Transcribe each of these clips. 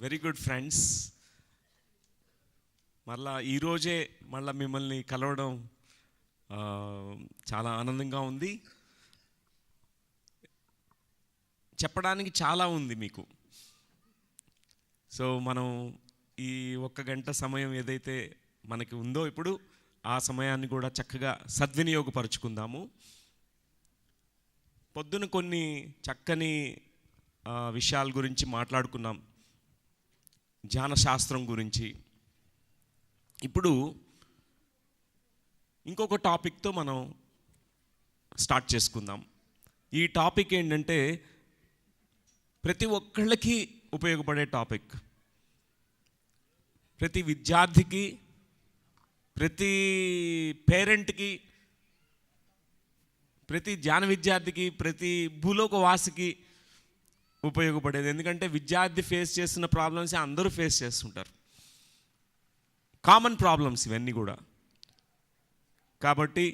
Very good friends. మళ్ళా ఈరోజే మిమ్మల్ని కలవడం చాలా ఆనందంగా ఉంది. చెప్పడానికి చాలా ఉంది మీకు. సో మనం ఈ 1 గంట సమయం ఏదైతే మనకి ఉందో ఇప్పుడు ఆ సమయాన్ని కూడా చక్కగా సద్వినియోగపరుచుకుందాము. పొద్దున కొన్ని చక్కని విషయాల గురించి మాట్లాడుకున్నాం, ధ్యాన శాస్త్రం గురించి. ఇప్పుడు ఇంకొక టాపిక్తో మనం స్టార్ట్ చేసుకుందాం. ఈ టాపిక్ ఏంటంటే ప్రతి ఒక్కళ్ళకి ఉపయోగపడే టాపిక్. ప్రతి విద్యార్థికి, ప్రతి పేరెంట్కి, ప్రతి ధ్యాన విద్యార్థికి, ప్రతి భూలోకవాసికి ఉపయోగపడేది. ఎందుకంటే విద్యార్థి ఫేస్ చేస్తున్న ప్రాబ్లమ్స్ అందరూ ఫేస్ చేస్తుంటారు, కామన్ ప్రాబ్లమ్స్ ఇవన్నీ కూడా. కాబట్టి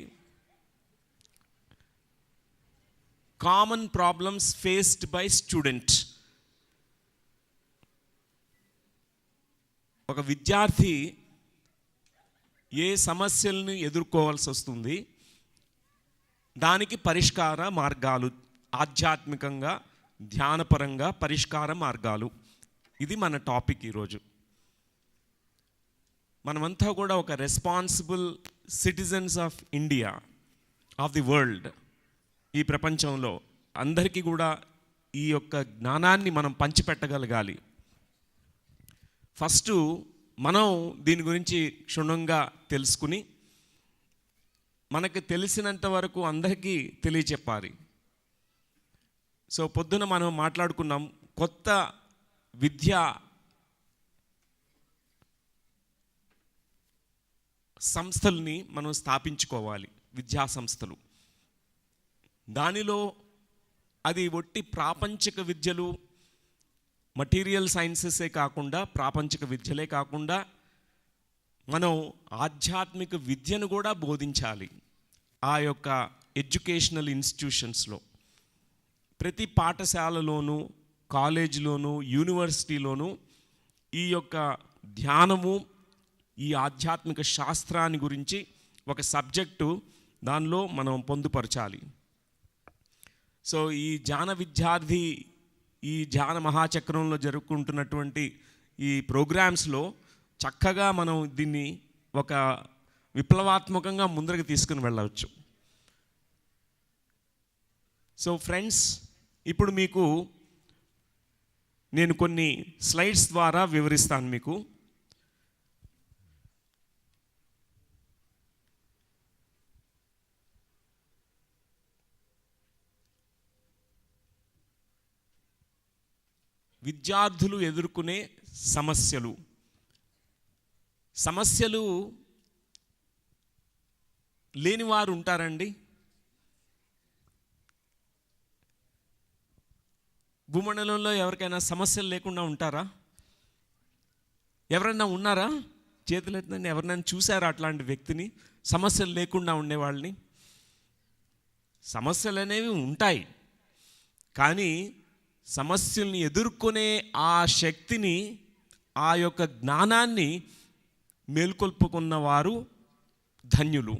common problems faced by student. ఒక విద్యార్థి ఏ సమస్యలను ఎదుర్కోవాల్సి వస్తుంది, దానికి పరిష్కార మార్గాలు, ఆధ్యాత్మికంగా ధ్యానపరంగా పరిష్కార మార్గాలు, ఇది మన టాపిక్ ఈరోజు. మనమంతా కూడా ఒక responsible citizens of India, of the world. ఈ ప్రపంచంలో అందరికీ కూడా ఈ యొక్క జ్ఞానాన్ని మనం పంచిపెట్టగలగాలి. ఫస్ట్ మనం దీని గురించి క్షుణ్ణంగా తెలుసుకుని మనకు తెలిసినంత వరకు అందరికీ తెలియచెప్పాలి. సో పొద్దున మనం మాట్లాడుకున్నాం, కొత్త విద్యా సంస్థల్ని మనం స్థాపించుకోవాలి, విద్యా సంస్థలు. దానిలో అది ఒట్టి ప్రాపంచిక విద్యలు, మటీరియల్ సైన్సెసే కాకుండా, ప్రాపంచిక విద్యలే కాకుండా మనం ఆధ్యాత్మిక విద్యను కూడా బోధించాలి. ఆ యొక్క ఎడ్యుకేషనల్ ఇన్స్టిట్యూషన్స్లో, ప్రతి పాఠశాలలోనూ, కాలేజీలోనూ, యూనివర్సిటీలోనూ ఈ యొక్క ధ్యానము, ఈ ఆధ్యాత్మిక శాస్త్రాన్ని గురించి ఒక సబ్జెక్టు దానిలో మనం పొందుపరచాలి. సో ఈ ధ్యాన విద్యార్థి, ఈ ధ్యాన మహాచక్రంలో జరుపుకుంటున్నటువంటి ఈ ప్రోగ్రామ్స్లో చక్కగా మనం దీన్ని ఒక విప్లవాత్మకంగా ముందరకు తీసుకుని వెళ్ళవచ్చు. సో ఫ్రెండ్స్, ఇప్పుడు మీకు నేను కొన్ని స్లైడ్స్ ద్వారా వివరిస్తాను మీకు. విద్యార్థులు ఎదుర్కొనే సమస్యలు లేనివారు ఉంటారండి? భూమండలంలో ఎవరికైనా సమస్యలు లేకుండా ఉంటారా? ఎవరైనా ఉన్నారా? చేతులు ఎత్తండి. ఎవరినైనా చూసారా అట్లాంటి వ్యక్తిని, సమస్యలు లేకుండా ఉండేవాళ్ళని? సమస్యలు అనేవి ఉంటాయి, కానీ సమస్యల్ని ఎదుర్కొనే ఆ శక్తిని, ఆ యొక్క జ్ఞానాన్ని మేల్కొల్పుకున్న వారు ధన్యులు.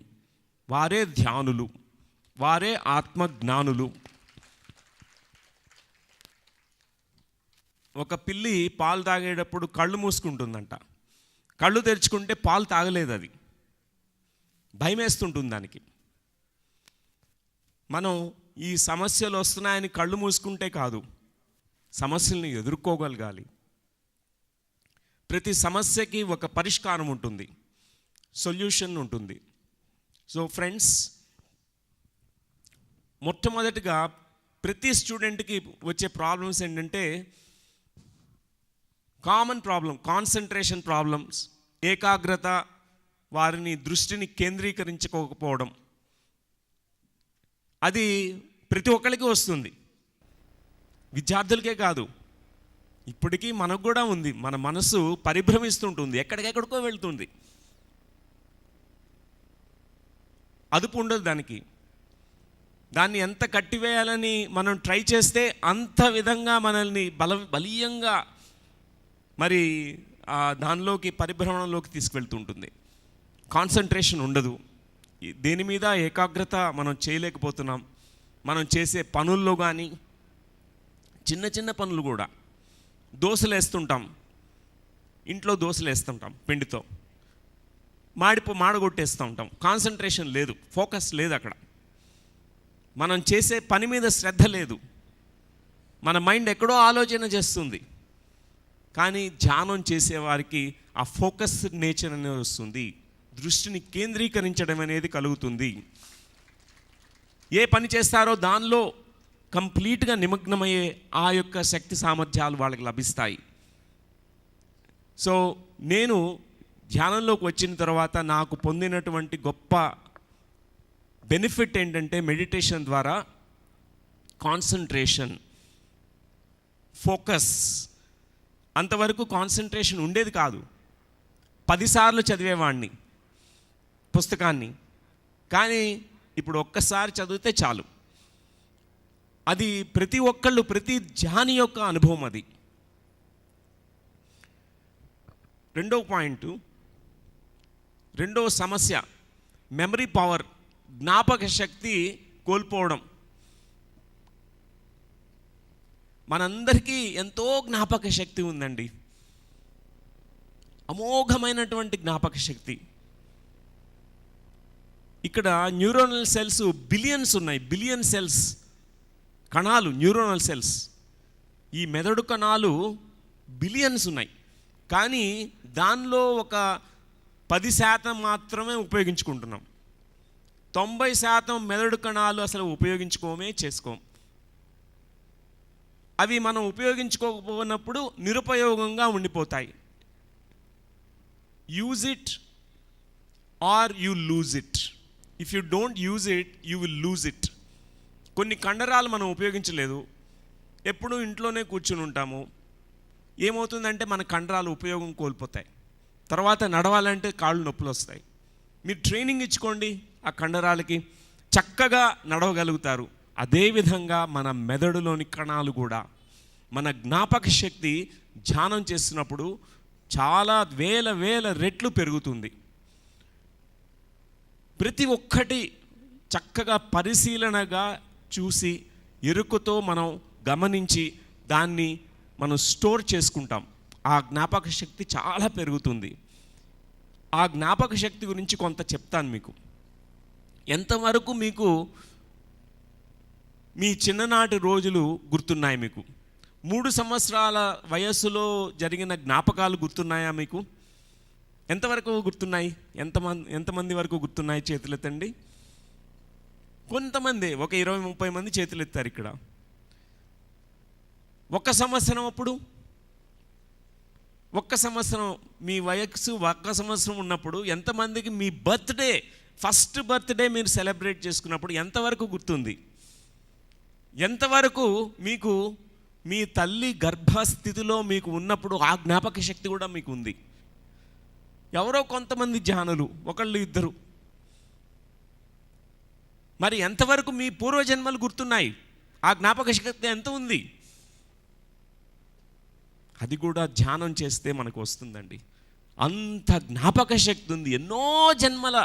వారే ధ్యానులు, వారే ఆత్మజ్ఞానులు. ఒక పిల్లి పాలు తాగేటప్పుడు కళ్ళు మూసుకుంటుందంట. కళ్ళు తెరుచుకుంటే పాలు తాగలేదు, అది భయమేస్తుంటుంది దానికి. మనం ఈ సమస్యలు వస్తున్నాయని కళ్ళు మూసుకుంటే కాదు, సమస్యల్ని ఎదుర్కోగలగాలి. ప్రతి సమస్యకి ఒక పరిష్కారం ఉంటుంది, సొల్యూషన్ ఉంటుంది. సో ఫ్రెండ్స్, మొట్టమొదటిగా ప్రతి స్టూడెంట్కి వచ్చే ప్రాబ్లమ్స్ ఏంటంటే కామన్ ప్రాబ్లం, కాన్సన్ట్రేషన్ ప్రాబ్లమ్స్, ఏకాగ్రత, వారిని దృష్టిని కేంద్రీకరించుకోకపోవడం. అది ప్రతి ఒక్కరికి వస్తుంది, విద్యార్థులకే కాదు. ఇప్పటికీ మనకు కూడా ఉంది. మన మనసు పరిభ్రమిస్తుంటుంది, ఎక్కడికెక్కడికో వెళ్తుంది, అదుపు ఉండదు దానికి. దాన్ని ఎంత కట్టివేయాలని మనం ట్రై చేస్తే అంత విధంగా మనల్ని బలీయంగా మరి దానిలోకి పరిభ్రమణలోకి తీసుకువెళ్తుంటుంది. కాన్సన్ట్రేషన్ ఉండదు, దేని మీద ఏకాగ్రత మనం చేయలేకపోతున్నాం. మనం చేసే పనుల్లో కానీ, చిన్న చిన్న పనులు కూడా, దోశలు వేస్తుంటాం, ఇంట్లో దోశలు వేస్తుంటాం పిండితో, మాడగొట్టేస్తూ ఉంటాం. కాన్సన్ట్రేషన్ లేదు, ఫోకస్ లేదు అక్కడ. మనం చేసే పని మీద శ్రద్ధ లేదు, మన మైండ్ ఎక్కడో ఆలోచన చేస్తుంది. కానీ ధ్యానం చేసేవారికి ఆ ఫోకస్ నేచర్ అనేది వస్తుంది, దృష్టిని కేంద్రీకరించడం అనేది కలుగుతుంది. ఏ పని చేస్తారో దానిలో కంప్లీట్గా నిమగ్నమయ్యే ఆ యొక్క శక్తి సామర్థ్యాలు వాళ్ళకి లభిస్తాయి. సో నేను ధ్యానంలోకి వచ్చిన తర్వాత నాకు పొందినటువంటి గొప్ప బెనిఫిట్ ఏంటంటే, మెడిటేషన్ ద్వారా కాన్సన్ట్రేషన్, ఫోకస్. అంతవరకు కాన్సన్ట్రేషన్ ఉండేది కాదు. 10 సార్లు చదివేవాడిని పుస్తకాన్ని, కానీ ఇప్పుడు ఒక్కసారి చదివితే చాలు. అది ప్రతి ఒక్కళ్ళు, ప్రతి ధ్యాని యొక్క అనుభవం అది. రెండో సమస్య మెమరీ పవర్, జ్ఞాపక శక్తి కోల్పోవడం. మనందరికీ ఎంతో జ్ఞాపక శక్తి ఉందండి, అమోఘమైనటువంటి జ్ఞాపక శక్తి. ఇక్కడ న్యూరోనల్ సెల్స్ బిలియన్స్ ఉన్నాయి, బిలియన్ సెల్స్, కణాలు, న్యూరోనల్ సెల్స్. ఈ మెదడు కణాలు బిలియన్స్ ఉన్నాయి, కానీ దానిలో ఒక 10% మాత్రమే ఉపయోగించుకుంటున్నాం. 90% మెదడు కణాలు అసలు చేసుకోం. అవి మనం ఉపయోగించుకోకపోయినప్పుడు నిరుపయోగంగా ఉండిపోతాయి. Use it or you lose it. If you don't use it, you will lose it. కొన్ని కండరాలు మనం ఉపయోగించలేదు, ఎప్పుడూ ఇంట్లోనే కూర్చుని ఉంటాము. ఏమవుతుందంటే మన కండరాలు ఉపయోగం కోల్పోతాయి. తర్వాత నడవాలంటే కాళ్ళు నొప్పులు వస్తాయి. మీరు ట్రైనింగ్ ఇచ్చుకోండి, ఆ కండరాలకి చక్కగా నడవగలుగుతారు. అదేవిధంగా మన మెదడులోని కణాలు కూడా, మన జ్ఞాపక శక్తి ధ్యానం చేస్తున్నప్పుడు చాలా వేల రెట్లు పెరుగుతుంది. ప్రతి ఒక్కటి చక్కగా పరిశీలనగా చూసి, ఎరుకతో మనం గమనించి దాన్ని మనం స్టోర్ చేసుకుంటాం. ఆ జ్ఞాపక శక్తి చాలా పెరుగుతుంది. ఆ జ్ఞాపక శక్తి గురించి కొంత చెప్తాను మీకు. ఎంతవరకు మీకు మీ చిన్ననాటి రోజులు గుర్తున్నాయి? మీకు 3 సంవత్సరాల వయస్సులో జరిగిన జ్ఞాపకాలు గుర్తున్నాయా మీకు? ఎంతవరకు గుర్తున్నాయి? ఎంతమంది వరకు గుర్తున్నాయి? చేతులెత్తండి. కొంతమంది, ఒక 20-30 మంది చేతులెత్తారు ఇక్కడ. 1 సంవత్సరం అప్పుడు, 1 సంవత్సరం మీ వయస్సు 1 సంవత్సరం ఉన్నప్పుడు ఎంతమందికి మీ బర్త్డే, ఫస్ట్ బర్త్డే మీరు సెలబ్రేట్ చేసుకున్నప్పుడు ఎంతవరకు గుర్తుంది? ఎంతవరకు మీకు మీ తల్లి గర్భస్థితిలో మీకు ఉన్నప్పుడు ఆ జ్ఞాపక శక్తి కూడా మీకు ఉంది? ఎవరో కొంతమంది ధ్యానులు, ఒకళ్ళు ఇద్దరు. మరి ఎంతవరకు మీ పూర్వజన్మలు గుర్తున్నాయి? ఆ జ్ఞాపక శక్తి ఎంత ఉంది? అది కూడా ధ్యానం చేస్తే మనకు వస్తుందండి. అంత జ్ఞాపక శక్తి ఉంది. ఎన్నో జన్మల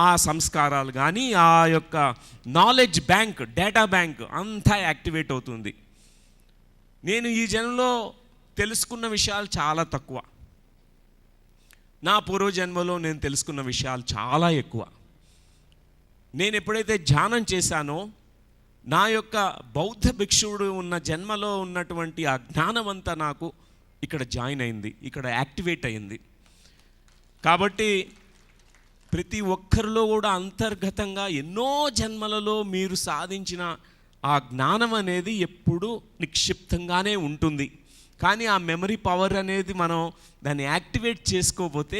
ఆ సంస్కారాలు కానీ, ఆ యొక్క నాలెడ్జ్ బ్యాంక్, డేటా బ్యాంక్ అంతా యాక్టివేట్ అవుతుంది. నేను ఈ జన్మలో తెలుసుకున్న విషయాలు చాలా తక్కువ, నా పూర్వజన్మలో నేను తెలుసుకున్న విషయాలు చాలా ఎక్కువ. నేను ఎప్పుడైతే ధ్యానం చేశానో, నా యొక్క బౌద్ధ భిక్షువుడు ఉన్న జన్మలో ఉన్నటువంటి ఆ జ్ఞానం అంతా నాకు ఇక్కడ జాయిన్ అయింది, ఇక్కడ యాక్టివేట్ అయింది. కాబట్టి ప్రతి ఒక్కరిలో కూడా అంతర్గతంగా ఎన్నో జన్మలలో మీరు సాధించిన ఆ జ్ఞానం అనేది ఎప్పుడూ నిక్షిప్తంగానే ఉంటుంది. కానీ ఆ మెమరీ పవర్ అనేది మనం దాన్ని యాక్టివేట్ చేసుకోకపోతే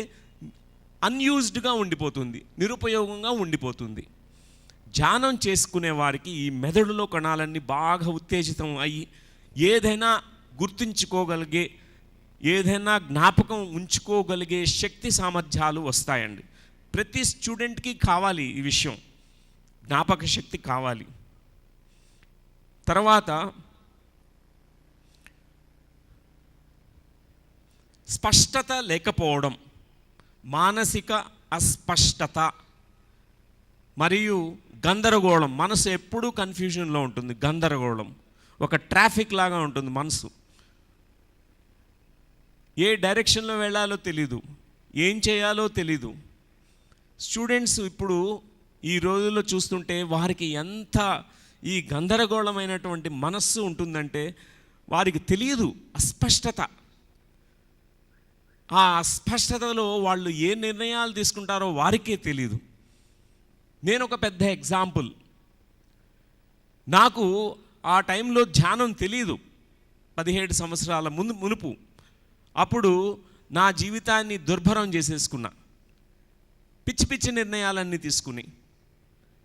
అన్యూజ్డ్గా ఉండిపోతుంది, నిరుపయోగంగా ఉండిపోతుంది. ధ్యానం చేసుకునే వారికి ఈ మెదడులో కణాలన్నీ బాగా ఉత్తేజితం అయ్యి ఏదైనా గుర్తుంచుకోగలిగే, ఏదైనా జ్ఞాపకం ఉంచుకోగలిగే శక్తి సామర్థ్యాలు వస్తాయండి. ప్రతి స్టూడెంట్కి కావాలి ఈ విషయం, జ్ఞాపక శక్తి కావాలి. తర్వాత స్పష్టత లేకపోవడం, మానసిక అస్పష్టత మరియు గందరగోళం. మనసు ఎప్పుడూ కన్ఫ్యూజన్లో ఉంటుంది, గందరగోళం, ఒక ట్రాఫిక్ లాగా ఉంటుంది మనసు. ఏ డైరెక్షన్లో వెళ్ళాలో తెలీదు, ఏం చేయాలో తెలీదు. స్టూడెంట్స్ ఇప్పుడు ఈ రోజుల్లో చూస్తుంటే వారికి ఎంత ఈ గందరగోళమైనటువంటి మనస్సు ఉంటుందంటే వారికి తెలియదు, అస్పష్టత. ఆ అస్పష్టతలో వాళ్ళు ఏ నిర్ణయాలు తీసుకుంటారో వారికే తెలియదు. నేను ఒక పెద్ద ఎగ్జాంపుల్. నాకు ఆ టైంలో ధ్యానం తెలియదు, 17 సంవత్సరాల మునుపు. అప్పుడు నా జీవితాన్ని దుర్భరం చేసేసుకున్నా, పిచ్చి పిచ్చి నిర్ణయాలన్నీ తీసుకుని,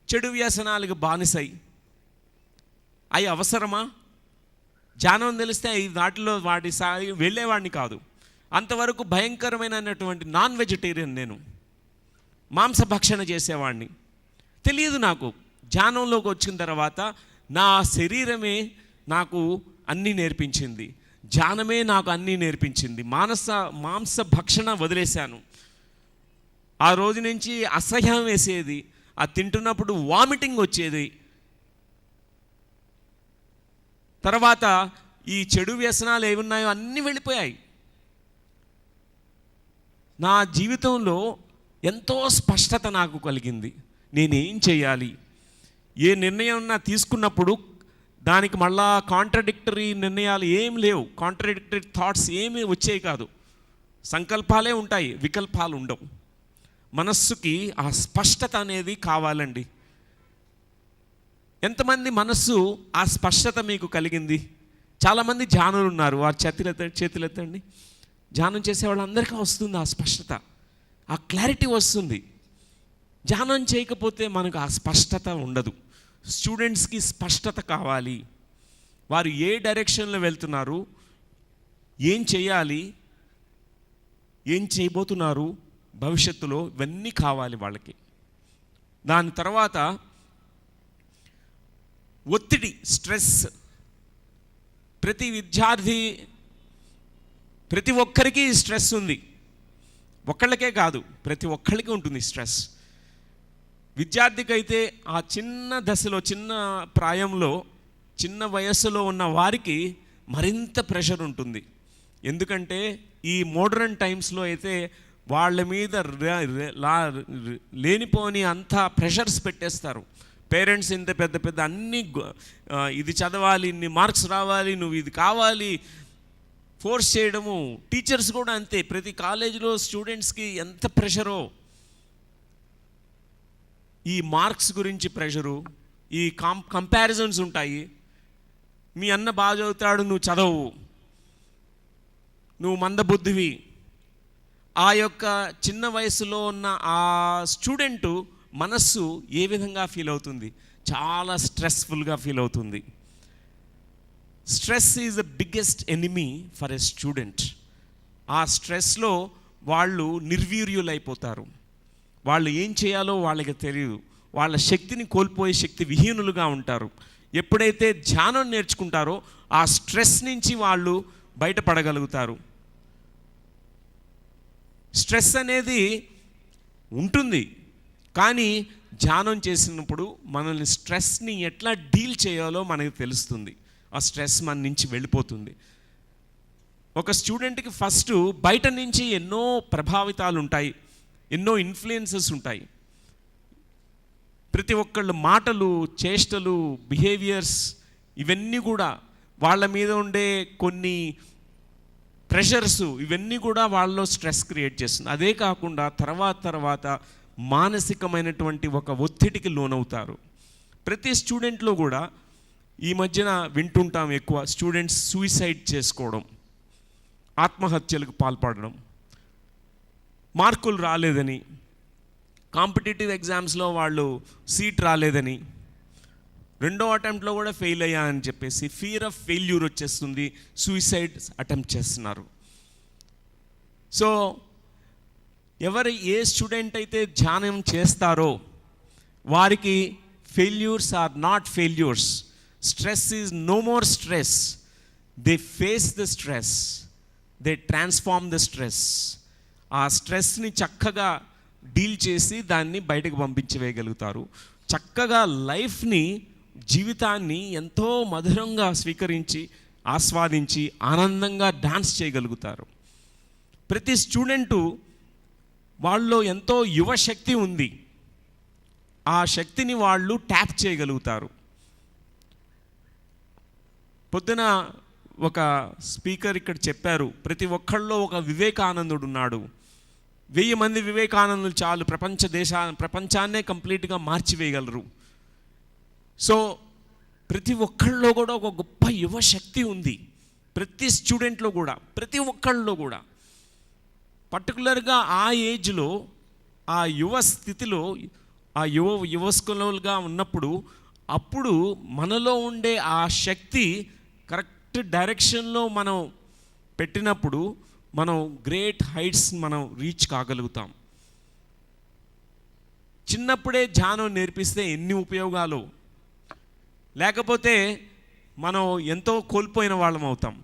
చెడు వ్యసనాలకు బానిసై. అవి అవసరమా? ధ్యానం తెలిస్తే వాటిలో వాటి వెళ్ళేవాడిని కాదు. అంతవరకు భయంకరమైనటువంటి నాన్ వెజిటేరియన్, నేను మాంసభక్షణ చేసేవాడిని. తెలియదు నాకు. ధ్యానంలోకి వచ్చిన తర్వాత నా శరీరమే నాకు అన్నీ నేర్పించింది, ధ్యానమే నాకు అన్నీ నేర్పించింది. మాంస భక్షణ వదిలేశాను. ఆ రోజు నుంచి అసహ్యం వేసేది, అది తింటున్నప్పుడు వామిటింగ్ వచ్చేది. తర్వాత ఈ చెడు వ్యసనాలు ఏమున్నాయో అన్నీ వెళ్ళిపోయాయి. నా జీవితంలో ఎంతో స్పష్టత నాకు కలిగింది. నేనేం చేయాలి, ఏ నిర్ణయం నా తీసుకున్నప్పుడు దానికి మళ్ళా కాంట్రడిక్టరీ నిర్ణయాలు ఏం లేవు, కాంట్రడిక్టరీ థాట్స్ ఏమీ వచ్చేవి కాదు. సంకల్పాలే ఉంటాయి, వికల్పాలు ఉండవు. మనస్సుకి ఆ స్పష్టత అనేది కావాలండి. ఎంతమంది మనస్సు ఆ స్పష్టత మీకు కలిగింది? చాలామంది ధ్యానులు ఉన్నారు, వారు చేతులెత్తండి. ధ్యానం చేసే వాళ్ళందరికీ వస్తుంది ఆ స్పష్టత, ఆ క్లారిటీ వస్తుంది. ధ్యానం చేయకపోతే మనకు ఆ స్పష్టత ఉండదు. స్టూడెంట్స్కి స్పష్టత కావాలి. వారు ఏ డైరెక్షన్లో వెళ్తున్నారు, ఏం చేయాలి, ఏం చేయబోతున్నారు భవిష్యత్తులో, ఇవన్నీ కావాలి వాళ్ళకి. దాని తర్వాత ఒత్తిడి, స్ట్రెస్. ప్రతి విద్యార్థి, ప్రతి ఒక్కరికి స్ట్రెస్ ఉంది. ఒక్కళ్ళకే కాదు, ప్రతి ఒక్కళ్ళకి ఉంటుంది స్ట్రెస్. విద్యార్థికి అయితే ఆ చిన్న దశలో, చిన్న ప్రాయంలో, చిన్న వయస్సులో ఉన్న వారికి మరింత ప్రెషర్ ఉంటుంది. ఎందుకంటే ఈ మోడర్న్ టైమ్స్లో అయితే వాళ్ళ మీద లేనిపోని అంతా ప్రెషర్స్ పెట్టేస్తారు. పేరెంట్స్ ఇంత పెద్ద పెద్ద అన్ని, ఇది చదవాలి, ఇన్ని మార్క్స్ రావాలి, నువ్వు ఇది కావాలి, ఫోర్స్ చేయడము. టీచర్స్ కూడా అంతే. ప్రతి కాలేజీలో స్టూడెంట్స్కి ఎంత ప్రెషరో. ఈ మార్క్స్ గురించి ప్రెషరు, ఈ కంపారిజన్స్ ఉంటాయి. మీ అన్న బాగా చదువుతాడు, నువ్వు చదవు, నువ్వు మందబుద్ధివి. ఆ యొక్క చిన్న వయసులో ఉన్న ఆ స్టూడెంటు మనస్సు ఏ విధంగా ఫీల్ అవుతుంది? చాలా స్ట్రెస్ఫుల్గా ఫీల్ అవుతుంది. Stress is the biggest enemy for a student. ఆ స్ట్రెస్లో వాళ్ళు నిర్వీర్యులైపోతారు. వాళ్ళు ఏం చేయాలో వాళ్ళకి తెలియదు. వాళ్ళ శక్తిని కోల్పోయే శక్తి విహీనులుగా ఉంటారు. ఎప్పుడైతే ధ్యానం నేర్చుకుంటారో ఆ స్ట్రెస్ నుంచి వాళ్ళు బయటపడగలుగుతారు. స్ట్రెస్ అనేది ఉంటుంది, కానీ ధ్యానం చేసినప్పుడు మనల్ని స్ట్రెస్ని ఎట్లా డీల్ చేయాలో మనకు తెలుస్తుంది. ఆ స్ట్రెస్ మన నుంచి వెళ్ళిపోతుంది. ఒక స్టూడెంట్కి ఫస్ట్ బయట నుంచి ఎన్నో ప్రభావితాలు ఉంటాయి, ఎన్నో ఇన్ఫ్లుయెన్సెస్ ఉంటాయి. ప్రతి ఒక్కళ్ళ మాటలు, చేష్టలు, బిహేవియర్స్, ఇవన్నీ కూడా వాళ్ళ మీద ఉండే కొన్ని ప్రెషర్స్, ఇవన్నీ కూడా వాళ్ళలో స్ట్రెస్ క్రియేట్ చేస్తుంది. అదే కాకుండా తర్వాత మానసికమైనటువంటి ఒక ఒత్తిడికి లోనవుతారు. ప్రతి స్టూడెంట్లో కూడా ఈ మధ్యన వింటుంటాం ఎక్కువ, స్టూడెంట్స్ సూసైడ్ చేసుకోవడం, ఆత్మహత్యలకు పాల్పడడం. మార్కులు రాలేదని, కాంపిటేటివ్ ఎగ్జామ్స్లో వాళ్ళు సీట్ రాలేదని, రెండో అటెంప్ట్లో కూడా ఫెయిల్ అయ్యా అని చెప్పేసి ఫియర్ ఆఫ్ ఫెయిల్యూర్ వచ్చేస్తుంది, సూసైడ్ అటెంప్ట్ చేస్తున్నారు. సో ఏ స్టూడెంట్ అయితే ధ్యానం చేస్తారో వారికి failures are not failures. Stress is no more stress. They face the stress they transform the stress. ఆ స్ట్రెస్ని చక్కగా డీల్ చేసి దాన్ని బయటకు పంపించివేయగలుగుతారు. చక్కగా లైఫ్ని, జీవితాన్ని ఎంతో మధురంగా స్వీకరించి, ఆస్వాదించి, ఆనందంగా డాన్స్ చేయగలుగుతారు. ప్రతి స్టూడెంటు వాళ్ళలో ఎంతో యువశక్తి ఉంది. ఆ శక్తిని వాళ్ళు ట్యాప్ చేయగలుగుతారు. పొద్దున ఒక స్పీకర్ ఇక్కడ చెప్పారు, ప్రతి ఒక్కళ్ళలో ఒక వివేకానందుడు ఉన్నాడు. 1000 మంది వివేకానందులు చాలు ప్రపంచాన్నే కంప్లీట్గా మార్చివేయగలరు. సో ప్రతి ఒక్కళ్ళలో కూడా ఒక గొప్ప యువశక్తి ఉంది. ప్రతి స్టూడెంట్లో కూడా, ప్రతి ఒక్కళ్ళలో కూడా. పర్టికులర్గా ఆ ఏజ్లో, ఆ యువ స్థితిలో, ఆ యువస్కులుగా ఉన్నప్పుడు, అప్పుడు మనలో ఉండే ఆ శక్తి కరెక్ట్ డైరెక్షన్లో మనం పెట్టినప్పుడు మనం గ్రేట్ హైట్స్ మనం రీచ్ కాగలుగుతాం. చిన్నప్పుడే ధ్యానం నేర్పిస్తే ఎన్ని ఉపయోగాలు, లేకపోతే మనం ఎంతో కోల్పోయిన వాళ్ళం అవుతాం.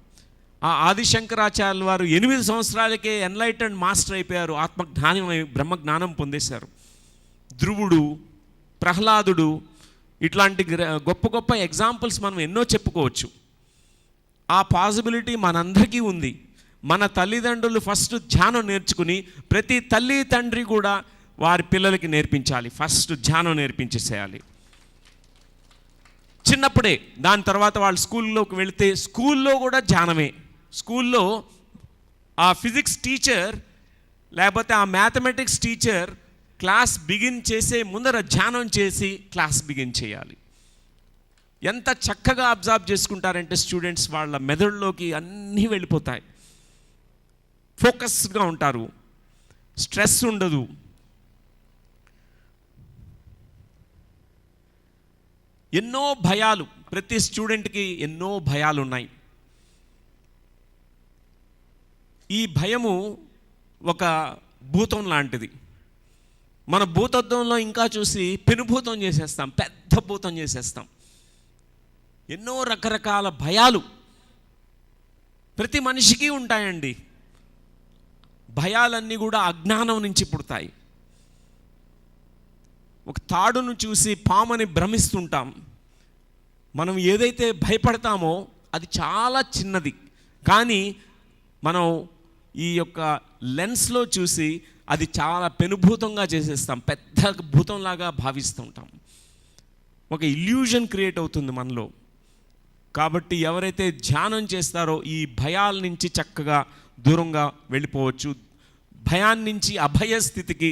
ఆ ఆదిశంకరాచార్యుల వారు 8 సంవత్సరాలకే ఎన్లైటెండ్ మాస్టర్ అయిపోయారు, ఆత్మజ్ఞానం, బ్రహ్మజ్ఞానం పొందేశారు. ధ్రువుడు, ప్రహ్లాదుడు, ఇట్లాంటి గొప్ప గొప్ప ఎగ్జాంపుల్స్ మనం ఎన్నో చెప్పుకోవచ్చు. ఆ పాసిబిలిటీ మనందరికీ ఉంది. మన తల్లిదండ్రులు ఫస్ట్ ధ్యానం నేర్చుకుని, ప్రతి తల్లి తండ్రి కూడా వారి పిల్లలకి నేర్పించాలి. ఫస్ట్ ధ్యానం నేర్పించేసేయాలి చిన్నప్పుడే. దాని తర్వాత వాళ్ళు స్కూల్లోకి వెళితే స్కూల్లో కూడా ధ్యానమే. స్కూల్లో ఆ ఫిజిక్స్ టీచర్ లేకపోతే ఆ మ్యాథమెటిక్స్ టీచర్ క్లాస్ బిగిన్ చేసే ముందర ధ్యానం చేసి క్లాస్ బిగిన్ చేయాలి. ఎంత చక్కగా అబ్జర్వ్ చేసుకుంటారంటే స్టూడెంట్స్, వాళ్ళ మెదడులోకి అన్నీ వెళ్ళిపోతాయి. ఫోకస్గా ఉంటారు, స్ట్రెస్ ఉండదు. ఎన్నో భయాలు, ప్రతి స్టూడెంట్కి ఎన్నో భయాలు ఉన్నాయి. ఈ భయము ఒక భూతం లాంటిది. మన భూతత్వంలో ఇంకా చూసి పెనుభూతం చేసేస్తాం, పెద్ద భూతం చేసేస్తాం. ఎన్నో రకరకాల భయాలు ప్రతి మనిషికి ఉంటాయండి. భయాలన్నీ కూడా అజ్ఞానం నుంచి పుడతాయి. ఒక తాడును చూసి పామని భ్రమిస్తుంటాం. మనం ఏదైతే భయపడతామో అది చాలా చిన్నది, కానీ మనం ఈ యొక్క లెన్స్లో చూసి అది చాలా పెనుభూతంగా చేసేస్తాం, పెద్ద భూతంలాగా భావిస్తుంటాం. ఒక ఇల్యూజన్ క్రియేట్ అవుతుంది మనలో. కాబట్టి ఎవరైతే ధ్యానం చేస్తారో ఈ భయాల నుంచి చక్కగా దూరంగా వెళ్ళిపోవచ్చు. భయాన్ని నుంచి అభయ స్థితికి,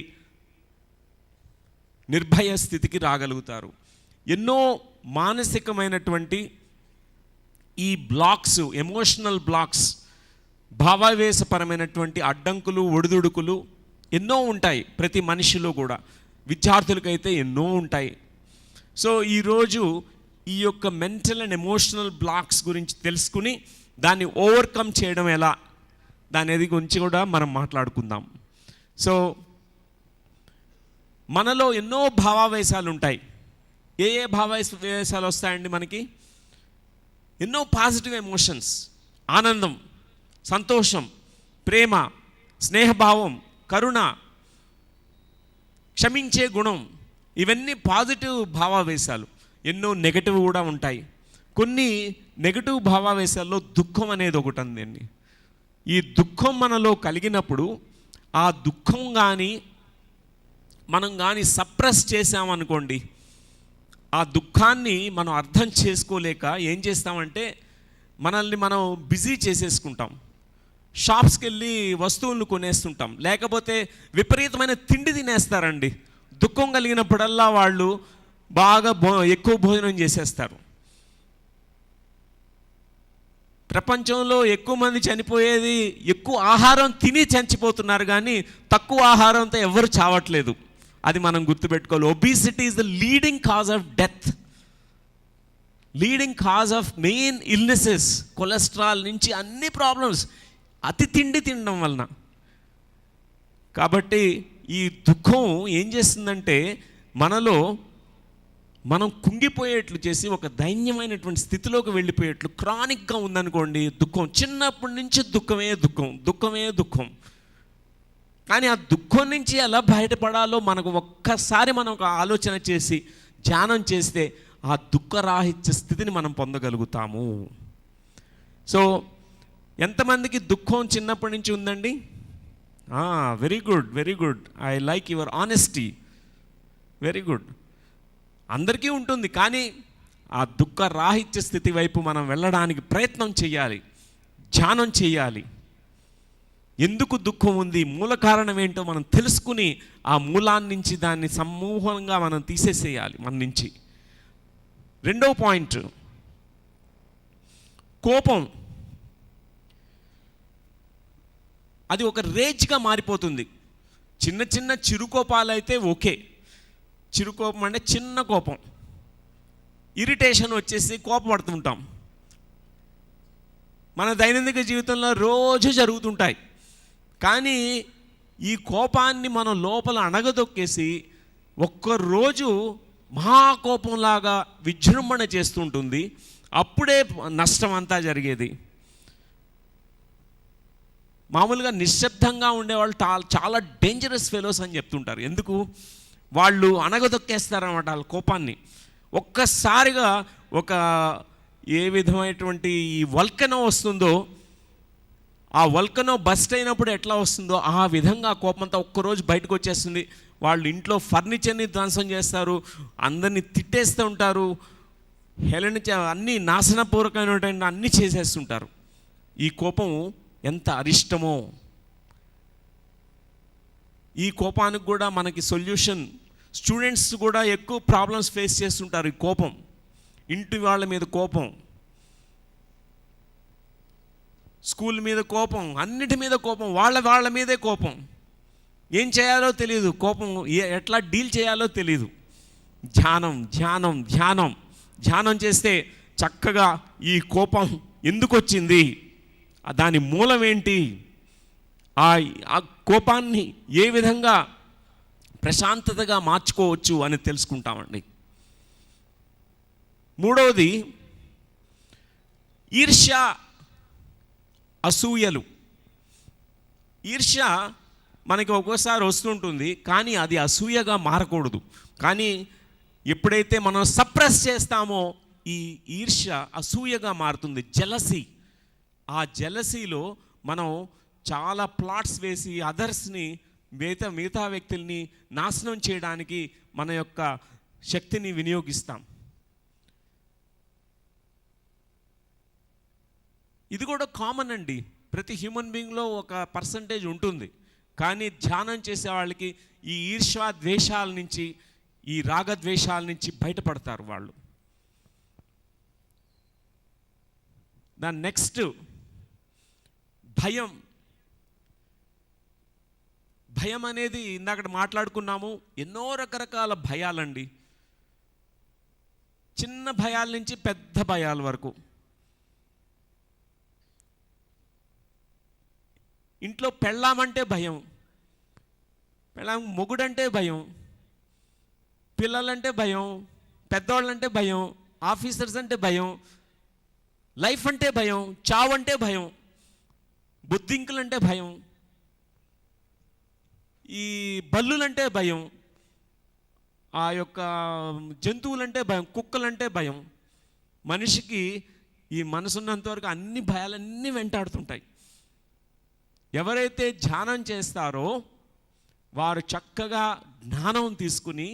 నిర్భయ స్థితికి రాగలుగుతారు. ఎన్నో మానసికమైనటువంటి ఈ బ్లాక్స్, ఎమోషనల్ బ్లాక్స్, భావావేశపరమైనటువంటి అడ్డంకులు, ఒడిదుడుకులు ఎన్నో ఉంటాయి ప్రతి మనిషిలో కూడా. విద్యార్థులకైతే ఎన్నో ఉంటాయి. సో ఈరోజు ఈ యొక్క మెంటల్ అండ్ ఎమోషనల్ బ్లాక్స్ గురించి తెలుసుకుని దాన్ని ఓవర్కమ్ చేయడం ఎలా, దాని గురించి కూడా మనం మాట్లాడుకుందాం. సో మనలో ఎన్నో భావావేశాలు ఉంటాయి. ఏ ఏ భావావేశాలు వస్తాయండి మనకి? ఎన్నో పాజిటివ్ ఎమోషన్స్, ఆనందం, సంతోషం, ప్రేమ, స్నేహభావం, కరుణ, క్షమించే గుణం, ఇవన్నీ పాజిటివ్ భావావేశాలు. ఎన్నో నెగటివ్ కూడా ఉంటాయి. కొన్ని నెగటివ్ భావావేశాల్లో దుఃఖం అనేది ఒకటి ఉందండి. ఈ దుఃఖం మనలో కలిగినప్పుడు ఆ దుఃఖం కానీ మనం కానీ సప్రెస్ చేసామనుకోండి, ఆ దుఃఖాన్ని మనం అర్థం చేసుకోలేక ఏం చేస్తామంటే మనల్ని మనం బిజీ చేసేసుకుంటాం. షాప్స్కి వెళ్ళి వస్తువులను కొనేస్తుంటాం, లేకపోతే విపరీతమైన తిండి తినేస్తారండి. దుఃఖం కలిగినప్పుడల్లా వాళ్ళు బాగా ఎక్కువ భోజనం చేసేస్తారు. ప్రపంచంలో ఎక్కువ మంది చనిపోయేది ఎక్కువ ఆహారం తిని చనిపోతున్నారు, కానీ తక్కువ ఆహారంతో ఎవరు చావట్లేదు. అది మనం గుర్తుపెట్టుకోవాలి. Obesity is the leading cause of death, leading cause of main illnesses. Cholesterol నుంచి అన్ని ప్రాబ్లమ్స్ అతి తిండి తినడం వలన. కాబట్టి ఈ దుఃఖం ఏం చేస్తుందంటే మనలో మనం కుంగిపోయేట్లు చేసి ఒక దైన్యమైనటువంటి స్థితిలోకి వెళ్ళిపోయేట్లు క్రానిక్గా ఉందనుకోండి దుఃఖం, చిన్నప్పటి నుంచి దుఃఖమే దుఃఖం, దుఃఖమే దుఃఖం. కానీ ఆ దుఃఖం నుంచి ఎలా బయటపడాలో మనకు ఒక్కసారి మనం ఒక ఆలోచన చేసి ధ్యానం చేస్తే ఆ దుఃఖరాహిత్య స్థితిని మనం పొందగలుగుతాము. సో ఎంతమందికి దుఃఖం చిన్నప్పటి నుంచి ఉందండి? Very good, very good. I like your honesty, very good. అందరికీ ఉంటుంది, కానీ ఆ దుఃఖరాహిత్య స్థితి వైపు మనం వెళ్ళడానికి ప్రయత్నం చేయాలి, ధ్యానం చేయాలి. ఎందుకు దుఃఖం ఉంది, మూల కారణం ఏంటో మనం తెలుసుకుని ఆ మూలాన్ని నుంచి దాన్ని సమూహంగా మనం తీసేసేయాలి మన నుంచి. రెండవ పాయింట్, కోపం. అది ఒక రేజ్గా మారిపోతుంది. చిన్న చిన్న చిరుకోపాలు అయితే ఓకే, చిరుకోపం అంటే చిన్న కోపం, ఇరిటేషన్ వచ్చేసి కోపపడుతుంటాం. మన దైనందిక జీవితంలో రోజు జరుగుతుంటాయి. కానీ ఈ కోపాన్ని మనం లోపల అణగదొక్కేసి ఒక్కరోజు మహాకోపంలాగా విజృంభణ చేస్తుంటుంది. అప్పుడే నష్టం అంతా జరిగేది. మామూలుగా నిశ్శబ్దంగా ఉండేవాళ్ళు చాలా డేంజరస్ ఫెలోస్ అని చెప్తుంటారు. ఎందుకు? వాళ్ళు అణగదొక్కేస్తారన్నమాట వాళ్ళ కోపాన్ని. ఒక్కసారిగా ఒక ఏ విధమైనటువంటి ఈ వల్కనో వస్తుందో, ఆ వల్కనో బస్ట్ అయినప్పుడు ఎట్లా వస్తుందో ఆ విధంగా కోపంతో ఒక్కరోజు బయటకు వచ్చేస్తుంది. వాళ్ళు ఇంట్లో ఫర్నిచర్ని ధ్వంసం చేస్తారు, అందరినీ తిట్టేస్తూ ఉంటారు, అన్నీ నాశనపూర్వకమైనటువంటి అన్నీ చేసేస్తుంటారు. ఈ కోపం ఎంత అరిష్టమో. ఈ కోపానికి కూడా మనకి సొల్యూషన్, స్టూడెంట్స్ కూడా ఎక్కువ ప్రాబ్లమ్స్ ఫేస్ చేస్తుంటారు. ఈ కోపం, ఇంటి వాళ్ళ మీద కోపం, స్కూల్ మీద కోపం, అన్నిటి మీద కోపం, వాళ్ళ మీదే కోపం. ఏం చేయాలో తెలియదు, కోపం ఎట్లా డీల్ చేయాలో తెలియదు. ధ్యానం ధ్యానం ధ్యానం ధ్యానం చేస్తే చక్కగా ఈ కోపం ఎందుకు వచ్చింది, దాని మూలం ఏంటి, ఆ కోపాన్ని ఏ విధంగా ప్రశాంతతగా మార్చుకోవచ్చు అని తెలుసుకుంటామండి. మూడవది ఈర్ష్య, అసూయలు. ఈర్ష్య మనకి ఒక్కోసారి వస్తుంటుంది, కానీ అది అసూయగా మారకూడదు. కానీ ఎప్పుడైతే మనం సప్రెస్ చేస్తామో ఈ ఈర్ష్య అసూయగా మారుతుంది. జెలసీ, ఆ జెలసీలో మనం చాలా ప్లాట్స్ వేసి అదర్స్ని, మిగతా వ్యక్తుల్ని నాశనం చేయడానికి మన యొక్క శక్తిని వినియోగిస్తాం. ఇది కూడా కామన్ అండి, ప్రతి హ్యూమన్ బీయింగ్లో ఒక పర్సంటేజ్ ఉంటుంది. కానీ ధ్యానం చేసే వాళ్ళకి ఈ ఈర్ష్య ద్వేషాల నుంచి, ఈ రాగద్వేషాల నుంచి బయటపడతారు వాళ్ళు. దాని నెక్స్ట్ భయం. భయం అనేది ఇందాక మాట్లాడుకున్నాము, ఎన్నో రకరకాల భయాలండి. చిన్న భయాల నుంచి పెద్ద భయాల వరకు. ఇంట్లో పెళ్ళామంటే భయం, మొగుడంటే భయం, పిల్లలంటే భయం, పెద్దవాళ్ళంటే భయం, ఆఫీసర్స్ అంటే భయం, లైఫ్ అంటే భయం, చావు అంటే భయం, బుద్ధింకులంటే భయం, ఈ బల్లులంటే భయం, ఆ యొక్క జంతువులంటే భయం, కుక్కలంటే భయం. మనిషికి ఈ మనసున్నంత వరకు అన్ని భయాలన్నీ వెంటాడుతుంటాయి. ఎవరైతే ధ్యానం చేస్తారో వారు చక్కగా జ్ఞానం తీసుకుని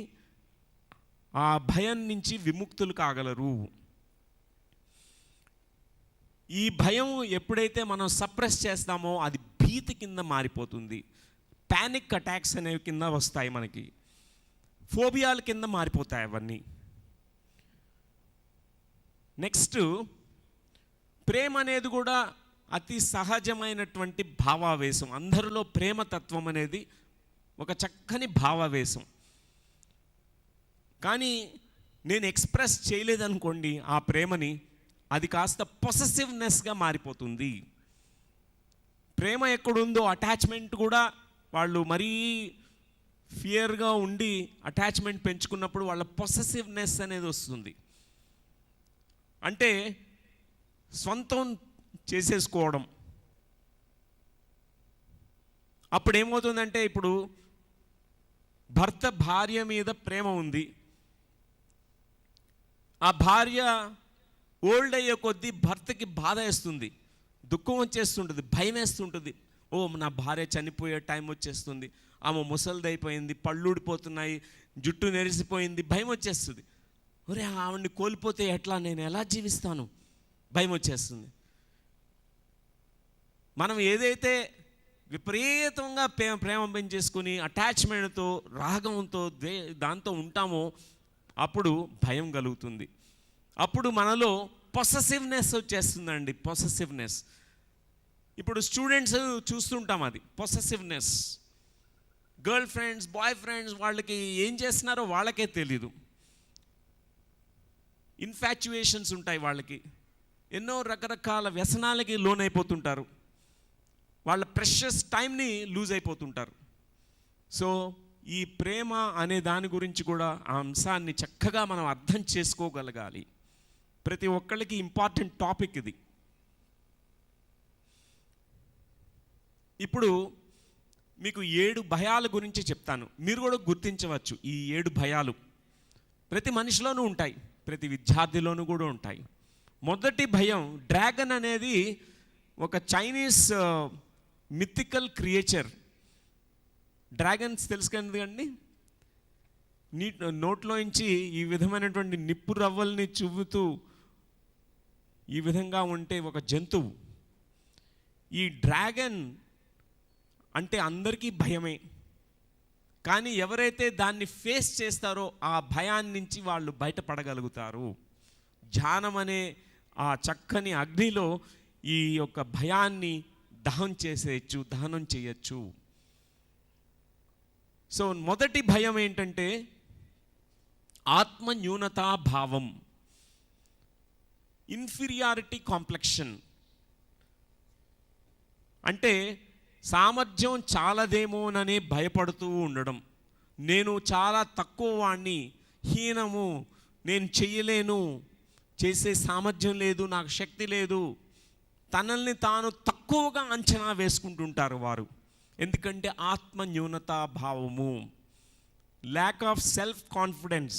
ఆ భయం నుంచి విముక్తులు కాగలరు. ఈ భయం ఎప్పుడైతే మనం సప్రెస్ చేస్తామో అది భీతి కింద మారిపోతుంది. పానిక్ అటాక్స్ అనేవి కింద వస్తాయి, మనకి ఫోబియాల కింద మారిపోతాయి అవన్నీ. నెక్స్ట్ ప్రేమ అనేది కూడా అతి సహజమైనటువంటి భావావేశం. అందరిలో ప్రేమతత్వం అనేది ఒక చక్కని భావావేశం. కానీ నేను ఎక్స్ప్రెస్ చేయలేదనుకోండి ఆ ప్రేమని, అది కాస్త పొసెసివ్నెస్గా మారిపోతుంది. ప్రేమ ఎక్కడుందో అటాచ్మెంట్ కూడా వాళ్ళు మరీ ఫియర్గా ఉండి అటాచ్మెంట్ పెంచుకున్నప్పుడు వాళ్ళ పొసెసివ్నెస్ అనేది వస్తుంది. అంటే స్వంతం చేసేసుకోవడం. అప్పుడు ఏమవుతుందంటే, ఇప్పుడు భర్త భార్య మీద ప్రేమ ఉంది, ఆ భార్య ఓల్డ్ అయ్యే కొద్దీ భర్తకి బాధ వేస్తుంది, దుఃఖం వచ్చేస్తుంటుంది, భయం వేస్తుంటుంది. ఓ నా భార్య చనిపోయే టైం వచ్చేస్తుంది, ఆమె ముసలిదైపోయింది, పళ్ళు ఊడిపోతున్నాయి, జుట్టు నెరిసిపోయింది, భయం వచ్చేస్తుంది. ఒరే ఆవిడ్ని కోల్పోతే ఎట్లా, నేను ఎలా జీవిస్తాను, భయం వచ్చేస్తుంది. మనం ఏదైతే విపరీతంగా ప్రేమ పెంచేసుకుని అటాచ్మెంట్తో, రాగంతో, దాంతో ఉంటామో అప్పుడు భయం కలుగుతుంది. అప్పుడు మనలో పొసెసివ్నెస్ వచ్చేస్తుందండి. పొసెసివ్నెస్ ఇప్పుడు స్టూడెంట్స్ చూస్తుంటాం, అది possessiveness. Girlfriends, boyfriends, వాళ్ళకి ఏం చేస్తున్నారో వాళ్ళకే తెలీదు. ఇన్ఫాచ్యుయేషన్స్ ఉంటాయి వాళ్ళకి, ఎన్నో రకరకాల వ్యసనాలకి లోనైపోతుంటారు, వాళ్ళ ప్రెషస్ టైంని లూజ్ అయిపోతుంటారు. సో ఈ ప్రేమ అనే దాని గురించి కూడా ఆ అంశాన్ని చక్కగా మనం అర్థం చేసుకోగలగాలి. ప్రతి ఒక్కళ్ళకి ఇంపార్టెంట్ టాపిక్ ఇది. ఇప్పుడు మీకు 7 భయాల గురించి చెప్తాను, మీరు కూడా గుర్తించవచ్చు. ఈ 7 భయాలు ప్రతి మనిషిలోనూ ఉంటాయి, ప్రతి విద్యార్థిలోనూ కూడా ఉంటాయి. మొదటి భయం, డ్రాగన్ అనేది ఒక చైనీస్ మిథికల్ క్రియేచర్. డ్రాగన్స్ తెలుసు కదండి, నోట్లోంచి ఈ విధమైనటువంటి నిప్పు రవ్వల్ని చువ్వుతూ ఈ విధంగా ఉంటే ఒక జంతువు. ఈ డ్రాగన్ అంటే అందరికీ భయమే, కానీ ఎవరైతే దాన్ని ఫేస్ చేస్తారో ఆ భయాన్ని నుంచి వాళ్ళు బయటపడగలుగుతారు. ధ్యానం అనే ఆ చక్కని అగ్నిలో ఈ యొక్క భయాన్ని దహనం చేయొచ్చు. సో మొదటి భయం ఏంటంటే ఆత్మ న్యూనతా భావం, ఇన్ఫీరియారిటీ కాంప్లెక్షన్. అంటే సామర్థ్యం చాలదేమోనని భయపడుతూ ఉండడం, నేను చాలా తక్కువ వాణ్ణి, హీనము, నేను చెయ్యలేను, చేసే సామర్థ్యం లేదు, నాకు శక్తి లేదు, తనల్ని తాను తక్కువగా అంచనా వేసుకుంటుంటారు వారు. ఎందుకంటే ఆత్మ న్యూనతా భావము, lack of self confidence,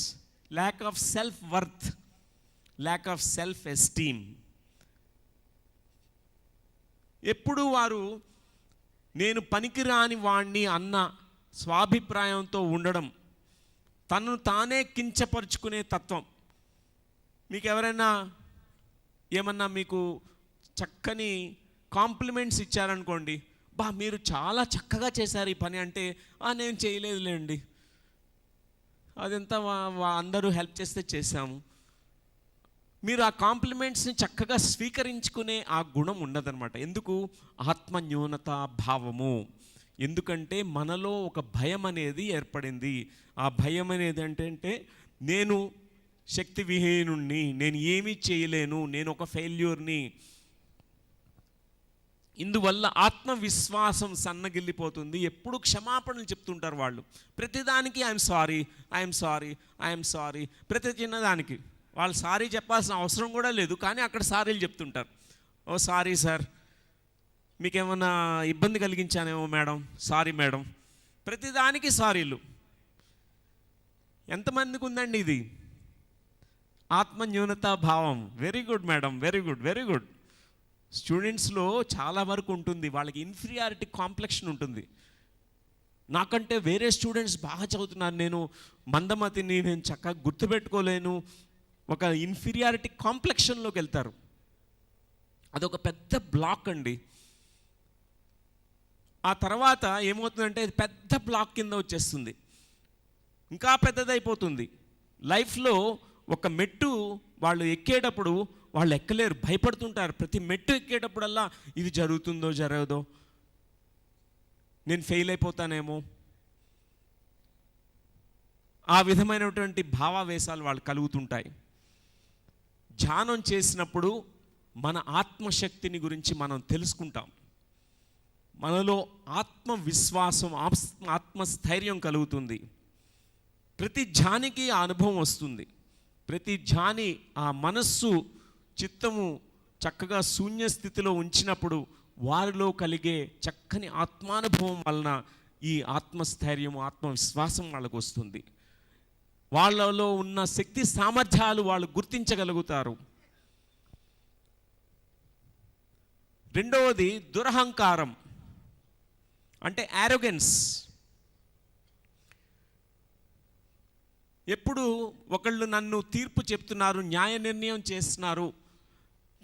lack of self worth, lack of self esteem. ఎప్పుడు వారు నేను పనికిరాని వాణ్ణి అన్న స్వాభిప్రాయంతో ఉండడం, తనను తానే కించపరుచుకునే తత్వం. మీకు ఎవరైనా ఏమన్నా మీకు చక్కని కాంప్లిమెంట్స్ ఇచ్చారనుకోండి, బా మీరు చాలా చక్కగా చేశారు ఈ పని అంటే, నేను చేయలేదులేండి, అదంతా అందరూ హెల్ప్ చేస్తే చేశాము. మీరు ఆ కాంప్లిమెంట్స్ని చక్కగా స్వీకరించుకునే ఆ గుణం ఉండదన్నమాట. ఎందుకు? ఆత్మ న్యూనత భావము. ఎందుకంటే మనలో ఒక భయం అనేది ఏర్పడింది. ఆ భయం అనేది ఏంటంటే నేను శక్తి విహీనుణ్ణి, నేను ఏమీ చేయలేను, నేను ఒక ఫెయిల్యూర్ని. ఇందువల్ల ఆత్మవిశ్వాసం సన్నగిల్లిపోతుంది. ఎప్పుడు క్షమాపణలు చెప్తుంటారు వాళ్ళు, ప్రతిదానికి ఐఎమ్ సారీ. ప్రతి చిన్నదానికి వాళ్ళు సారీ చెప్పాల్సిన అవసరం కూడా లేదు, కానీ అక్కడ సారీలు చెప్తుంటారు. ఓ సారీ సార్, మీకేమన్నా ఇబ్బంది కలిగించానేమో మేడం, సారీ మేడం. ప్రతిదానికి సారీలు. ఎంతమందికి ఉందండి ఇది? ఆత్మ న్యూనతా భావం. Very good madam, very good. స్టూడెంట్స్లో చాలా వరకు ఉంటుంది, వాళ్ళకి ఇన్ఫీరియారిటీ కాంప్లెక్షన్ ఉంటుంది. నాకంటే వేరే స్టూడెంట్స్ బాగా చదువుతున్నారు, నేను మందమతిని, నేను చక్కగా గుర్తుపెట్టుకోలేను, ఒక ఇన్ఫీరియారిటీ కాంప్లెక్షన్లోకి వెళ్తారు. అదొక పెద్ద బ్లాక్ అండి. ఆ తర్వాత ఏమవుతుందంటే అది పెద్ద బ్లాక్ కింద వచ్చేస్తుంది, ఇంకా పెద్దదైపోతుంది. లైఫ్లో ఒక మెట్టు వాళ్ళు ఎక్కేటప్పుడు వాళ్ళు ఎక్కలేరు, భయపడుతుంటారు. ప్రతి మెట్టు ఎక్కేటప్పుడల్లా ఇది జరుగుతుందో జరగదో, నేను ఫెయిల్ అయిపోతానేమో, ఆ విధమైనటువంటి భావావేశాలు వాళ్ళు కలుగుతుంటాయి. ధ్యానం చేసినప్పుడు మన ఆత్మశక్తిని గురించి మనం తెలుసుకుంటాం. మనలో ఆత్మవిశ్వాసం, ఆత్మస్థైర్యం కలుగుతుంది. ప్రతి ధ్యానికి ఆ అనుభవం వస్తుంది. ప్రతి ధ్యాని ఆ మనస్సు, చిత్తము చక్కగా శూన్య స్థితిలో ఉంచినప్పుడు వారిలో కలిగే చక్కని ఆత్మానుభవం వలన ఈ ఆత్మస్థైర్యం, ఆత్మవిశ్వాసం వాళ్ళకు వస్తుంది. వాళ్ళలో ఉన్న శక్తి సామర్థ్యాలు వాళ్ళు గుర్తించగలుగుతారు. రెండవది దురహంకారం, అంటే యారోగెన్స్. ఎప్పుడు ఒకళ్ళు నన్ను తీర్పు చెప్తున్నారు, న్యాయ నిర్ణయం చేస్తున్నారు,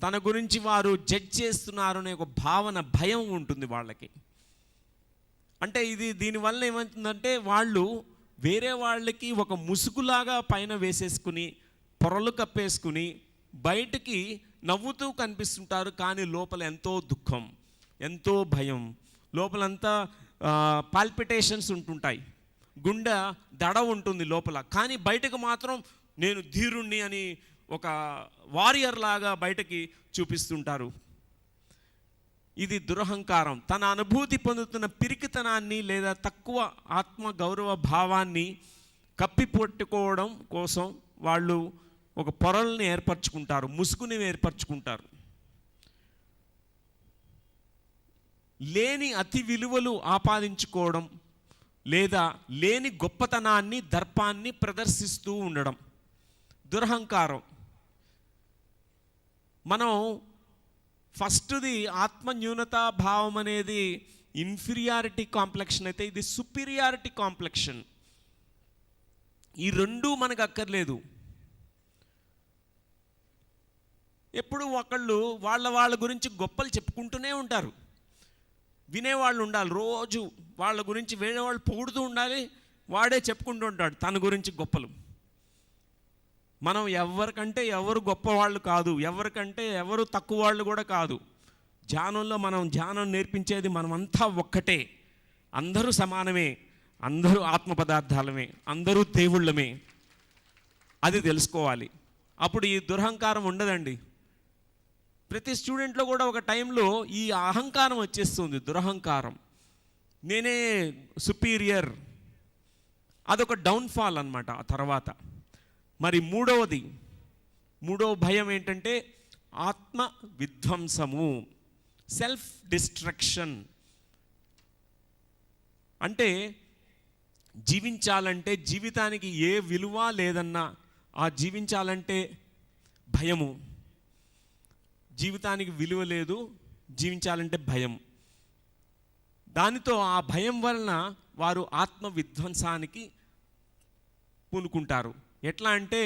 తన గురించి వారు జడ్జ్ చేస్తున్నారు అనే ఒక భావన, భయం ఉంటుంది వాళ్ళకి. అంటే దీనివల్ల ఏమవుతుందంటే వాళ్ళు వేరే వాళ్ళకి ఒక ముసుగులాగా పైన వేసేసుకుని, పొరలు కప్పేసుకుని బయటికి నవ్వుతూ కనిపిస్తుంటారు, కానీ లోపల ఎంతో దుఃఖం, ఎంతో భయం, లోపలంతా పాల్పిటేషన్స్ ఉంటుంటాయి, గుండె దడ ఉంటుంది లోపల. కానీ బయటకు మాత్రం నేను ధీరుణ్ణి అని ఒక వారియర్ లాగా బయటకి చూపిస్తుంటారు. ఇది దురహంకారం. తన అనుభూతి పొందుతున్న పిరికితనాన్ని లేదా తక్కువ ఆత్మ గౌరవ భావాన్ని కప్పిపెట్టుకోవడం కోసం వాళ్ళు ఒక పొరల్ని ఏర్పరచుకుంటారు, ముసుగుని ఏర్పరచుకుంటారు. లేని అతి విలువలు ఆపాదించుకోవడం లేదా లేని గొప్పతనాన్ని, దర్పాన్ని ప్రదర్శిస్తూ ఉండడం దురహంకారం. మనం ఫస్ట్ది ఆత్మన్యూనతా భావం అనేది ఇన్ఫీరియారిటీ కాంప్లెక్షన్ అయితే, ఇది సుపీరియారిటీ కాంప్లెక్షన్. ఈ రెండూ మనకు అక్కర్లేదు. ఎప్పుడు ఒకళ్ళు వాళ్ళ గురించి గొప్పలు చెప్పుకుంటూనే ఉంటారు, వినేవాళ్ళు ఉండాలి. రోజు వాళ్ళ గురించి వేరే వాళ్ళు పొగుడుతూ ఉండాలి, వాడే చెప్పుకుంటూ ఉంటాడు తన గురించి గొప్పలు. మనం ఎవరికంటే ఎవరు గొప్పవాళ్ళు కాదు, ఎవరికంటే ఎవరు తక్కువ వాళ్ళు కూడా కాదు. ధ్యానంలో మనం ధ్యానం నేర్పించేది మనమంతా ఒక్కటే, అందరూ సమానమే, అందరూ ఆత్మ పదార్థాలమే, అందరూ దేవుళ్ళమే. అది తెలుసుకోవాలి. అప్పుడు ఈ దురహంకారం ఉండదండి. ప్రతి స్టూడెంట్లో కూడా ఒక టైంలో ఈ అహంకారం వచ్చేస్తుంది, దురహంకారం, నేనే సుపీరియర్. అదొక డౌన్ఫాల్ అన్నమాట ఆ తర్వాత. మరి మూడవ భయం ఏంటంటే ఆత్మ విధ్వంసము, సెల్ఫ్ డిస్ట్రక్షన్. అంటే జీవించాలంటే, జీవితానికి ఏ విలువ లేదన్నా ఆ జీవించాలంటే భయము. జీవితానికి విలువ లేదు, జీవించాలంటే భయం. దానితో ఆ భయం వలన వారు ఆత్మ విధ్వంసానికి పూనుకుంటారు. ఎట్లా అంటే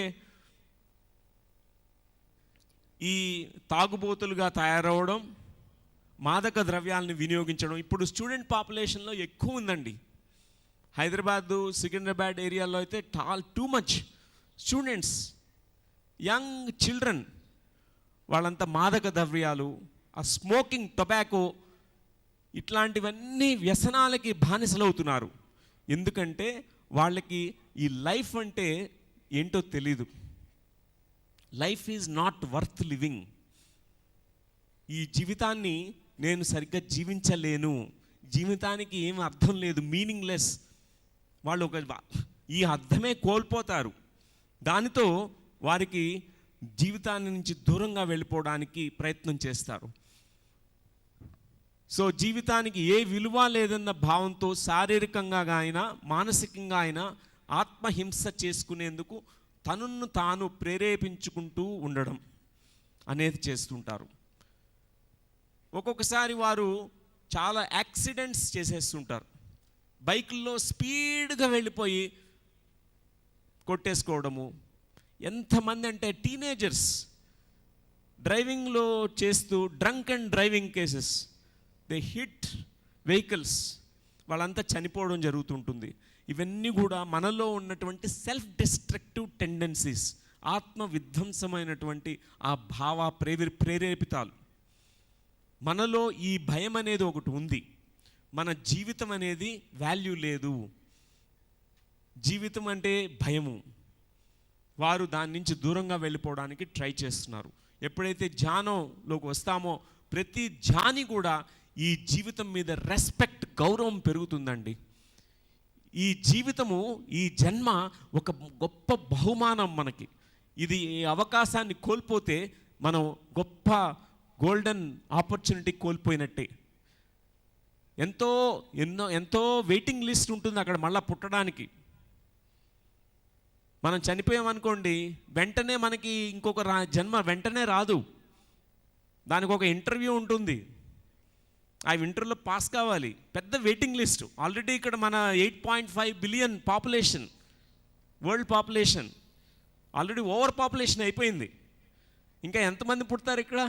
ఈ తాగుబోతులుగా తయారవడం, మాదక ద్రవ్యాలను వినియోగించడం ఇప్పుడు స్టూడెంట్ పాపులేషన్లో ఎక్కువ ఉందండి. హైదరాబాదు, సికింద్రాబాద్ ఏరియాలో అయితే too much students, young children, వాళ్ళంతా మాదక ద్రవ్యాలు, ఆ స్మోకింగ్, టొబాకో, ఇట్లాంటివన్నీ వ్యసనాలకి బానిసలవుతున్నారు. ఎందుకంటే వాళ్ళకి ఈ లైఫ్ అంటే ఏంటో తెలీదు. Life is not worth living. ఈ జీవితాన్ని నేను సరిగ్గా జీవించలేను, జీవితానికి ఏం అర్థం లేదు, మీనింగ్లెస్. వాళ్ళు ఈ అర్థమే కోల్పోతారు. దానితో వారికి జీవితాన్ని నుంచి దూరంగా వెళ్ళిపోవడానికి ప్రయత్నం చేస్తారు. సో జీవితానికి ఏ విలువ లేదన్న భావంతో శారీరకంగా అయినా మానసికంగా అయినా ఆత్మహింస చేసుకునేందుకు తనను తాను ప్రేరేపించుకుంటూ ఉండడం అనేది చేస్తుంటారు. ఒక్కొక్కసారి వారు చాలా యాక్సిడెంట్స్ చేసేస్తుంటారు. బైకుల్లో స్పీడ్గా వెళ్ళిపోయి కొట్టేసుకోవడము. ఎంతమంది అంటే టీనేజర్స్ డ్రైవింగ్లో చేస్తూ drunk and driving cases, they hit vehicles, వాళ్ళంతా చనిపోవడం జరుగుతుంటుంది. ఇవన్నీ కూడా మనలో ఉన్నటువంటి సెల్ఫ్ డిస్ట్రక్టివ్ టెండెన్సీస్, ఆత్మ విధ్వంసమైనటువంటి ఆ ప్రేరేపితాలు. మనలో ఈ భయం అనేది ఒకటి ఉంది. మన జీవితం అనేది వాల్యూ లేదు, జీవితం అంటే భయము. వారు దాని నుంచి దూరంగా వెళ్ళిపోవడానికి ట్రై చేస్తున్నారు. ఎప్పుడైతే ధ్యానంలోకి వస్తామో ప్రతి ధ్యాని కూడా ఈ జీవితం మీద రెస్పెక్ట్, గౌరవం పెరుగుతుందండి. ఈ జీవితము, ఈ జన్మ ఒక గొప్ప బహుమానం మనకి. ఇది ఈ అవకాశాన్ని కోల్పోతే మనం గొప్ప గోల్డెన్ ఆపర్చునిటీ కోల్పోయినట్టే. ఎంతో వెయిటింగ్ లిస్ట్ ఉంటుంది అక్కడ మళ్ళీ పుట్టడానికి. మనం చనిపోయామనుకోండి, వెంటనే మనకి ఇంకొక జన్మ వెంటనే రాదు. దానికి ఒక ఇంటర్వ్యూ ఉంటుంది. ఆ ఇంటర్వ్యూలో పాస్ కావాలి. పెద్ద వెయిటింగ్ లిస్ట్. ఆల్రెడీ ఇక్కడ మన 8.5 billion population, world population already over population అయిపోయింది. ఇంకా ఎంతమంది పుడతారు ఇక్కడ?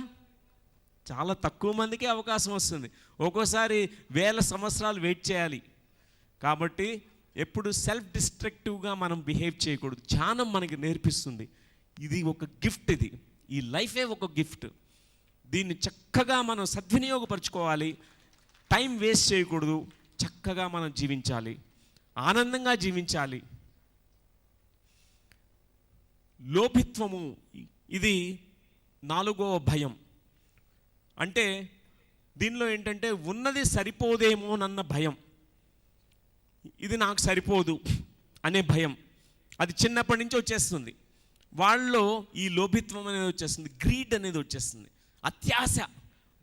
చాలా తక్కువ మందికే అవకాశం వస్తుంది. ఒక్కోసారి 1000 సంవత్సరాలు వెయిట్ చేయాలి. కాబట్టి ఎప్పుడు సెల్ఫ్ డిస్ట్రక్టివ్గా మనం బిహేవ్ చేయకూడదు. ధ్యానం మనకి నేర్పిస్తుంది. ఇది ఒక గిఫ్ట్. ఈ లైఫే ఒక గిఫ్ట్. దీన్ని చక్కగా మనం సద్వినియోగపరచుకోవాలి. టైం వేస్ట్ చేయకూడదు. చక్కగా మనం జీవించాలి, ఆనందంగా జీవించాలి. లోభిత్వము, ఇది 4వ భయం. అంటే దీనిలో ఏంటంటే ఉన్నది సరిపోదేమోనన్న భయం. ఇది నాకు సరిపోదు అనే భయం. అది చిన్నప్పటి నుంచి వచ్చేస్తుంది వాళ్ళలో. ఈ లోభిత్వం అనేది వచ్చేస్తుంది, గ్రీడ్ అనేది వచ్చేస్తుంది, అత్యాశ,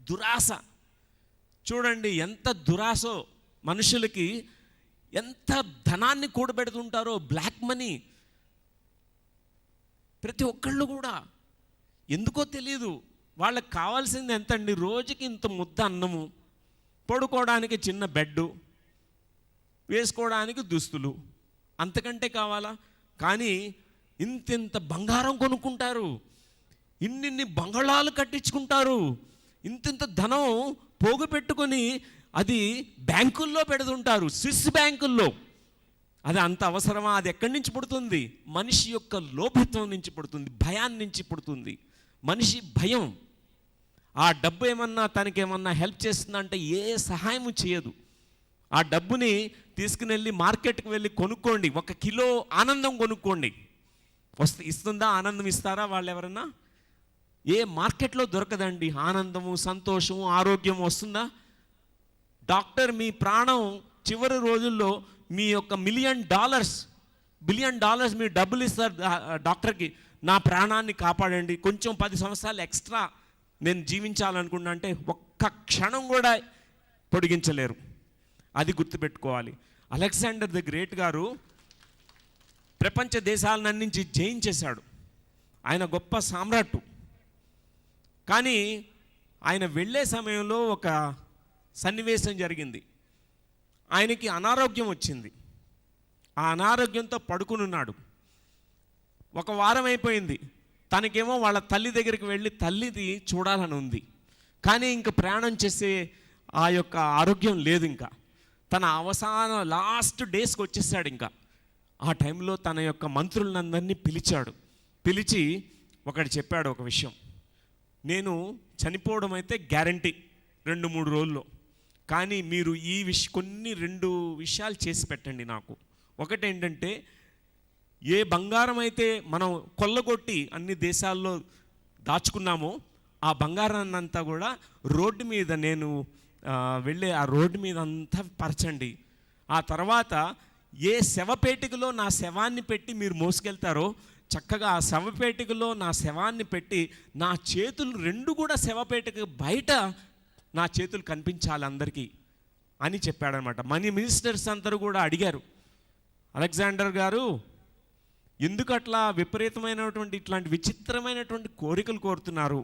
దురాశ. చూడండి ఎంత దురాశో మనుషులకి, ఎంత ధనాన్ని కూడబెడుతుంటారో, బ్లాక్ మనీ. ప్రతి ఒక్కళ్ళు కూడా ఎందుకో తెలియదు, వాళ్ళకి కావాల్సింది ఎంతండి? రోజుకి ఇంత ముద్ద అన్నము, పడుకోవడానికి చిన్న బెడ్డు, వేసుకోవడానికి దుస్తులు, అంతకంటే కావాలా? కానీ ఇంతింత బంగారం కొనుక్కుంటారు, ఇన్నిన్ని బంగాళాలు కట్టించుకుంటారు, ఇంతింత ధనం పోగు పెట్టుకొని అది బ్యాంకుల్లో పెడుతుంటారు, స్విస్ బ్యాంకుల్లో. అది అంత అవసరమా? అది ఎక్కడి నుంచి పుడుతుంది? మనిషి యొక్క లోభత్వం నుంచి పుడుతుంది, భయాన్ని నుంచి పుడుతుంది. మనిషి భయం. ఆ డబ్బు ఏమన్నా తనకేమన్నా హెల్ప్ చేస్తుందంటే ఏ సహాయం చేయదు. ఆ డబ్బుని తీసుకుని వెళ్ళి మార్కెట్కి వెళ్ళి కొనుక్కోండి, 1 కిలో ఆనందం కొనుక్కోండి. ఇస్తుందా? ఆనందం ఇస్తారా వాళ్ళు ఎవరన్నా? ఏ మార్కెట్లో దొరకదండి ఆనందము, సంతోషము, ఆరోగ్యం వస్తుందా? డాక్టర్ మీ ప్రాణం చివరి రోజుల్లో మీ యొక్క బిలియన్ డాలర్స్ మీరు డబ్బులు ఇస్తారు డాక్టర్కి, నా ప్రాణాన్ని కాపాడండి, కొంచెం 10 సంవత్సరాలు ఎక్స్ట్రా నేను జీవించాలనుకున్నా అంటే ఒక్క క్షణం కూడా పొడిగించలేరు. అది గుర్తుపెట్టుకోవాలి. అలెగ్జాండర్ ది గ్రేట్ గారు ప్రపంచ దేశాలన్నించి జయించేశాడు. ఆయన గొప్ప సామ్రాట్టు. కానీ ఆయన వెళ్ళే సమయంలో ఒక సన్నివేశం జరిగింది. ఆయనకి అనారోగ్యం వచ్చింది. ఆ అనారోగ్యంతో పడుకునున్నాడు. 1 వారం అయిపోయింది. తనకేమో వాళ్ళ తల్లి దగ్గరికి వెళ్ళి తల్లిది చూడాలని ఉంది. కానీ ఇంక ప్రయాణం చేసే ఆ యొక్క ఆరోగ్యం లేదు. ఇంకా తన అవసాన లాస్ట్ డేస్కి వచ్చేసాడు. ఇంకా ఆ టైంలో తన యొక్క మంత్రులందరినీ పిలిచి ఒకటి చెప్పాడు ఒక విషయం. నేను చనిపోవడం అయితే గ్యారంటీ 2-3 రోజుల్లో, కానీ మీరు ఈ కొన్ని 2 విషయాలు చేసి పెట్టండి నాకు. ఒకటేంటంటే, ఏ బంగారం అయితే మనం కొల్లగొట్టి అన్ని దేశాల్లో దాచుకున్నామో ఆ బంగారాన్ని అంతా కూడా రోడ్డు మీద నేను వెళ్ళే ఆ రోడ్డు మీద అంతా పరచండి. ఆ తర్వాత ఏ శవపేటికలో నా శవాన్ని పెట్టి మీరు మోసుకెళ్తారో చక్కగా ఆ శవపేటికలో నా శవాన్ని పెట్టి నా చేతులు 2 కూడా శవపేటిక బయట నా చేతులు కనిపించాలి అందరికీ అని చెప్పాడనమాట. మినిస్టర్స్ అందరూ కూడా అడిగారు, అలెగ్జాండర్ గారు ఎందుకు అట్లా విపరీతమైనటువంటి ఇట్లాంటి విచిత్రమైనటువంటి కోరికలు కోరుతున్నారు?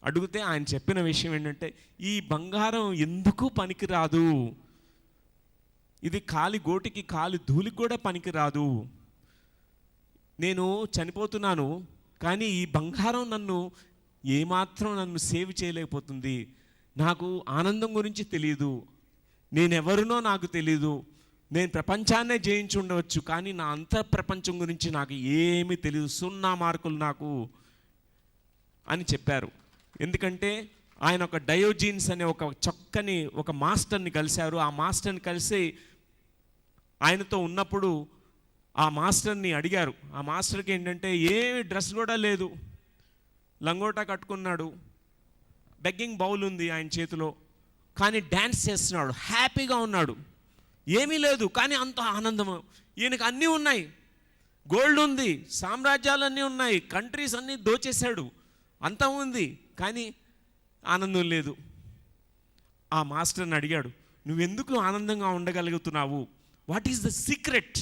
అడిగితే ఆయన చెప్పిన విషయం ఏంటంటే, ఈ బంగారం ఎందుకు పనికిరాదు, ఇది కాలి గోటికి కాలి ధూళికి కూడా పనికిరాదు. నేను చనిపోతున్నాను, కానీ ఈ బంగారం నన్ను సేవ్ చేయలేకపోతుంది. నాకు ఆనందం గురించి తెలియదు, నేనెవరినో నాకు తెలీదు, నేను ప్రపంచాన్నే జయించి ఉండవచ్చు, కానీ నా అంతర్ ప్రపంచం గురించి నాకు ఏమీ తెలియదు, 0 మార్కులు నాకు అని చెప్పారు. ఎందుకంటే ఆయన ఒక డయోజీన్స్ అనే ఒక చక్కని ఒక మాస్టర్ని కలిశారు. ఆ మాస్టర్ని కలిసి ఆయనతో ఉన్నప్పుడు ఆ మాస్టర్ని అడిగారు. ఆ మాస్టర్కి ఏంటంటే ఏమి డ్రెస్ కూడా లేదు, లంగోటా కట్టుకున్నాడు, బెగ్గింగ్ బౌల్ ఉంది ఆయన చేతిలో, కానీ డ్యాన్స్ చేస్తున్నాడు, హ్యాపీగా ఉన్నాడు. ఏమీ లేదు కానీ అంత ఆనందము. ఈయనకు అన్నీ ఉన్నాయి, గోల్డ్ ఉంది, సామ్రాజ్యాలన్నీ ఉన్నాయి, కంట్రీస్ అన్నీ దోచేశాడు, అంతా ఉంది, కానీ ఆనందం లేదు. ఆ మాస్టర్ని అడిగాడు, నువ్వెందుకు ఆనందంగా ఉండగలుగుతున్నావు? What is the secret?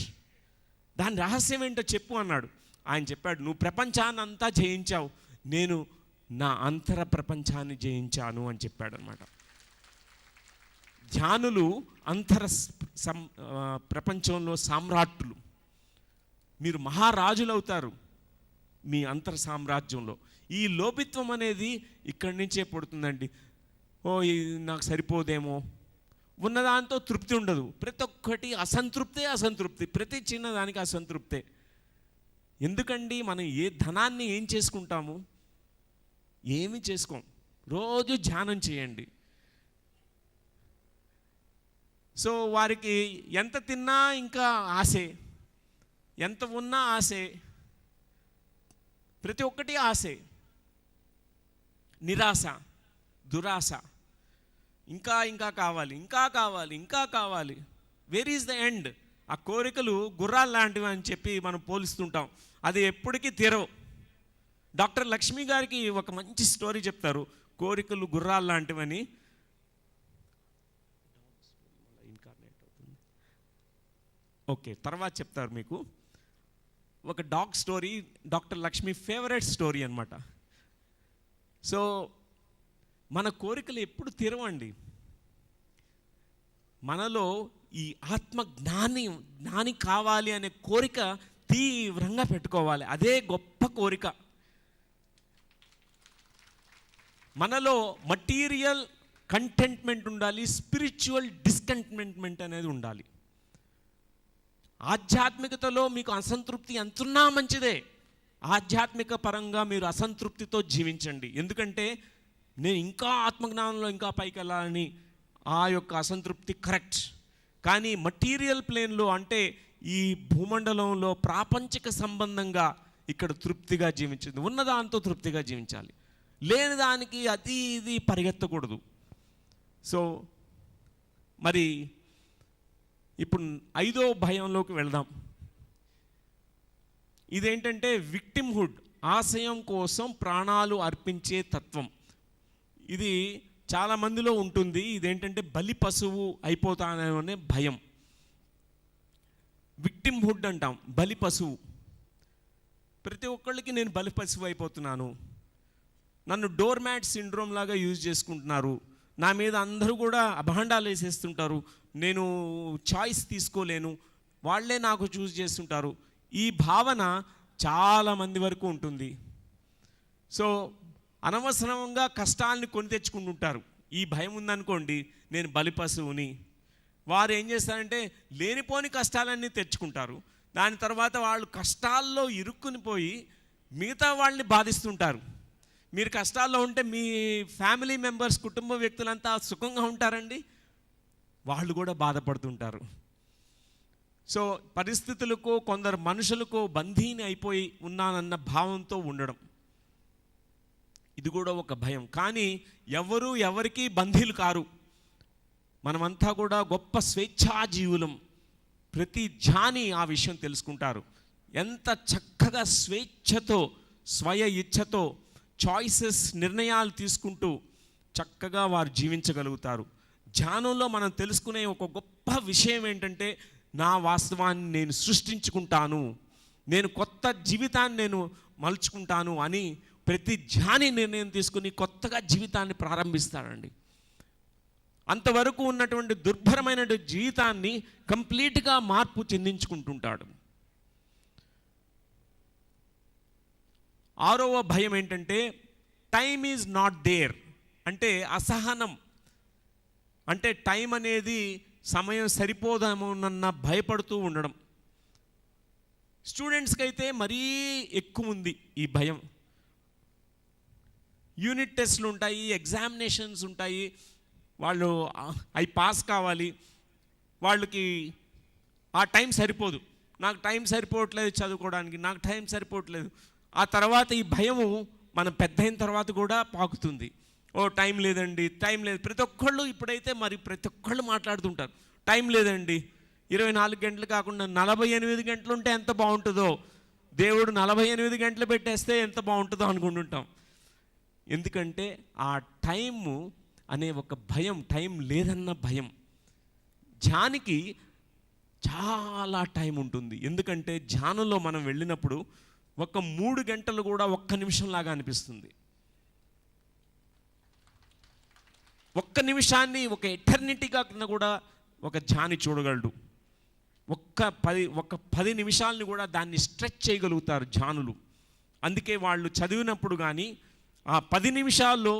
దాని రహస్యం ఏంటో చెప్పు అన్నాడు. ఆయన చెప్పాడు, నువ్వు ప్రపంచాన్ని అంతా జయించావు, నేను నా అంతర ప్రపంచాన్ని జయించాను అని చెప్పాడు అనమాట. ధ్యానులు అంతర ప్రపంచంలో సామ్రాట్లు. మీరు మహారాజులు అవుతారు మీ అంతర సామ్రాజ్యంలో. ఈ లోభిత్వం అనేది ఇక్కడి నుంచే పుడుతుందండి. ఇది నాకు సరిపోదేమో, ఉన్నదాంతో తృప్తి ఉండదు, ప్రతి ఒక్కటి అసంతృప్తి, ప్రతి చిన్నదానికి అసంతృప్తే. ఎందుకండి మనం ఏ ధనాన్ని ఏం చేసుకుంటాము? ఏమి చేసుకోం. రోజు ధ్యానం చేయండి. సో వారికి ఎంత తిన్నా ఇంకా ఆశే, ఎంత ఉన్నా ఆశే, ప్రతి ఒక్కటి ఆశే, నిరాశ, దురాశ, ఇంకా ఇంకా కావాలి, ఇంకా కావాలి, ఇంకా కావాలి. Where is the end? ఆ కోరికలు గుర్రాలు లాంటివి అని చెప్పి మనం పోలుస్తుంటాం, అది ఎప్పటికీ తీరవు. డాక్టర్ లక్ష్మి గారికి ఒక మంచి స్టోరీ చెప్తారు, కోరికలు గుర్రాలు లాంటివని. ఓకే, తర్వాత చెప్తారు మీకు. ఒక dog story, doctor Lakshmi favourite story అనమాట. సో మన కోరికలు ఎప్పుడు తీరవండి. మనలో ఈ ఆత్మ జ్ఞాని కావాలి అనే కోరిక తీవ్రంగా పెట్టుకోవాలి. అదే గొప్ప కోరిక. మనలో మటీరియల్ కంటెంట్మెంట్ ఉండాలి, స్పిరిచువల్ డిస్కంటెంట్మెంట్ అనేది ఉండాలి. ఆధ్యాత్మికతలో మీకు అసంతృప్తి ఎంతున్నా మంచిదే, ఆధ్యాత్మిక పరంగా మీరు అసంతృప్తితో జీవించండి. ఎందుకంటే నేను ఇంకా ఆత్మజ్ఞానంలో ఇంకా పైకి వెళ్ళాలని ఆ యొక్క అసంతృప్తి కరెక్ట్. కానీ మటీరియల్ ప్లేన్లో, అంటే ఈ భూమండలంలో ప్రాపంచిక సంబంధంగా ఇక్కడ తృప్తిగా జీవించింది, ఉన్నదాంతో తృప్తిగా జీవించాలి, లేని దానికి అది ఇది పరిగెత్తకూడదు. సో మరి ఇప్పుడు 5వ భయంలోకి వెళ్దాం. ఇదేంటంటే విక్టిమ్హుడ్, ఆశయం కోసం ప్రాణాలు అర్పించే తత్వం. ఇది చాలామందిలో ఉంటుంది. ఇదేంటంటే బలి పశువు అయిపోతాననే భయం. విక్టిమ్హుడ్ అంటాం, బలి పశువు. ప్రతి ఒక్కళ్ళకి నేను బలి పశువు అయిపోతున్నాను, నన్ను డోర్ మ్యాట్ సిండ్రోమ్ లాగా యూజ్ చేసుకుంటున్నారు, నా మీద అందరూ కూడా అభాండాలు వేసేస్తుంటారు, నేను చాయిస్ తీసుకోలేను, వాళ్ళే నాకు చూస్ చేస్తుంటారు. ఈ భావన చాలామంది వరకు ఉంటుంది. సో అనవసరంగా కష్టాలని కొని తెచ్చుకుంటుంటారు. ఈ భయం ఉందనుకోండి, నేను బలి పశువుని. వారు ఏం చేస్తారంటే లేనిపోని కష్టాలన్నీ తెచ్చుకుంటారు. దాని తర్వాత వాళ్ళు కష్టాల్లో ఇరుక్కుని పోయి మిగతా వాళ్ళని బాధిస్తుంటారు. మీరు కష్టాల్లో ఉంటే మీ ఫ్యామిలీ మెంబర్స్, కుటుంబ వ్యక్తులంతా సుఖంగా ఉంటారండి, వాళ్ళు కూడా బాధపడుతుంటారు. సో పరిస్థితులకు, కొందరు మనుషులకు బందీని అయిపోయి ఉన్నానన్న భావంతో ఉండడం, ఇది కూడా ఒక భయం. కానీ ఎవరు ఎవరికి బందీలు కారు, మనమంతా కూడా గొప్ప స్వేచ్ఛాజీవులం. ప్రతి ధ్యాని ఆ విషయం తెలుసుకుంటారు. ఎంత చక్కగా స్వేచ్ఛతో, స్వయ ఇచ్ఛతో, చాయిసెస్, నిర్ణయాలు తీసుకుంటూ చక్కగా వారు జీవించగలుగుతారు. ధ్యానంలో మనం తెలుసుకునే ఒక గొప్ప విషయం ఏంటంటే, నా వాస్తవాన్ని నేను సృష్టించుకుంటాను, నేను కొత్త జీవితాన్ని నేను మలుచుకుంటాను అని ప్రతి ధ్యాని నిర్ణయం తీసుకుని కొత్తగా జీవితాన్ని ప్రారంభిస్తాడండి. అంతవరకు ఉన్నటువంటి దుర్భరమైన జీవితాన్ని కంప్లీట్గా మార్పు చెందించుకుంటుంటాడు. 6వ భయం ఏంటంటే టైమ్ ఈజ్ నాట్ దేర్, అంటే అసహనం. అంటే టైం అనేది, సమయం సరిపోదామోనన్న భయపడుతూ ఉండడం. స్టూడెంట్స్కి అయితే మరీ ఎక్కువ ఉంది ఈ భయం. యూనిట్ టెస్ట్లు ఉంటాయి, ఎగ్జామినేషన్స్ ఉంటాయి, వాళ్ళు అవి పాస్ కావాలి, వాళ్ళకి ఆ టైం సరిపోదు. నాకు టైం సరిపోవట్లేదు చదువుకోవడానికి, నాకు టైం సరిపోవట్లేదు. ఆ తర్వాత ఈ భయము మనం పెద్ద అయిన తర్వాత కూడా పాకుతుంది. ఓ టైం లేదండి, టైం లేదు. ప్రతి ఒక్కళ్ళు ఇప్పుడైతే మరి ప్రతి ఒక్కళ్ళు మాట్లాడుతుంటారు, టైం లేదండి. 24 గంటలు కాకుండా 48 గంటలు ఉంటే ఎంత బాగుంటుందో, దేవుడు 48 గంటలు పెట్టేస్తే ఎంత బాగుంటుందో అనుకుంటుంటాం. ఎందుకంటే ఆ టైము అనే ఒక భయం, టైం లేదన్న భయం. ధ్యానికి చాలా టైం ఉంటుంది. ఎందుకంటే ధ్యానంలో మనం వెళ్ళినప్పుడు ఒక 3 గంటలు కూడా ఒక్క నిమిషంలాగా అనిపిస్తుంది. ఒక్క నిమిషాన్ని ఒక ఎటర్నిటీగా కూడా ఒక ధ్యాని చూడగలడు. ఒక 10 నిమిషాలని కూడా దాన్ని స్ట్రెచ్ చేయగలుగుతారు ధ్యానులు. అందుకే వాళ్ళు చదివినప్పుడు కానీ ఆ 10 నిమిషాల్లో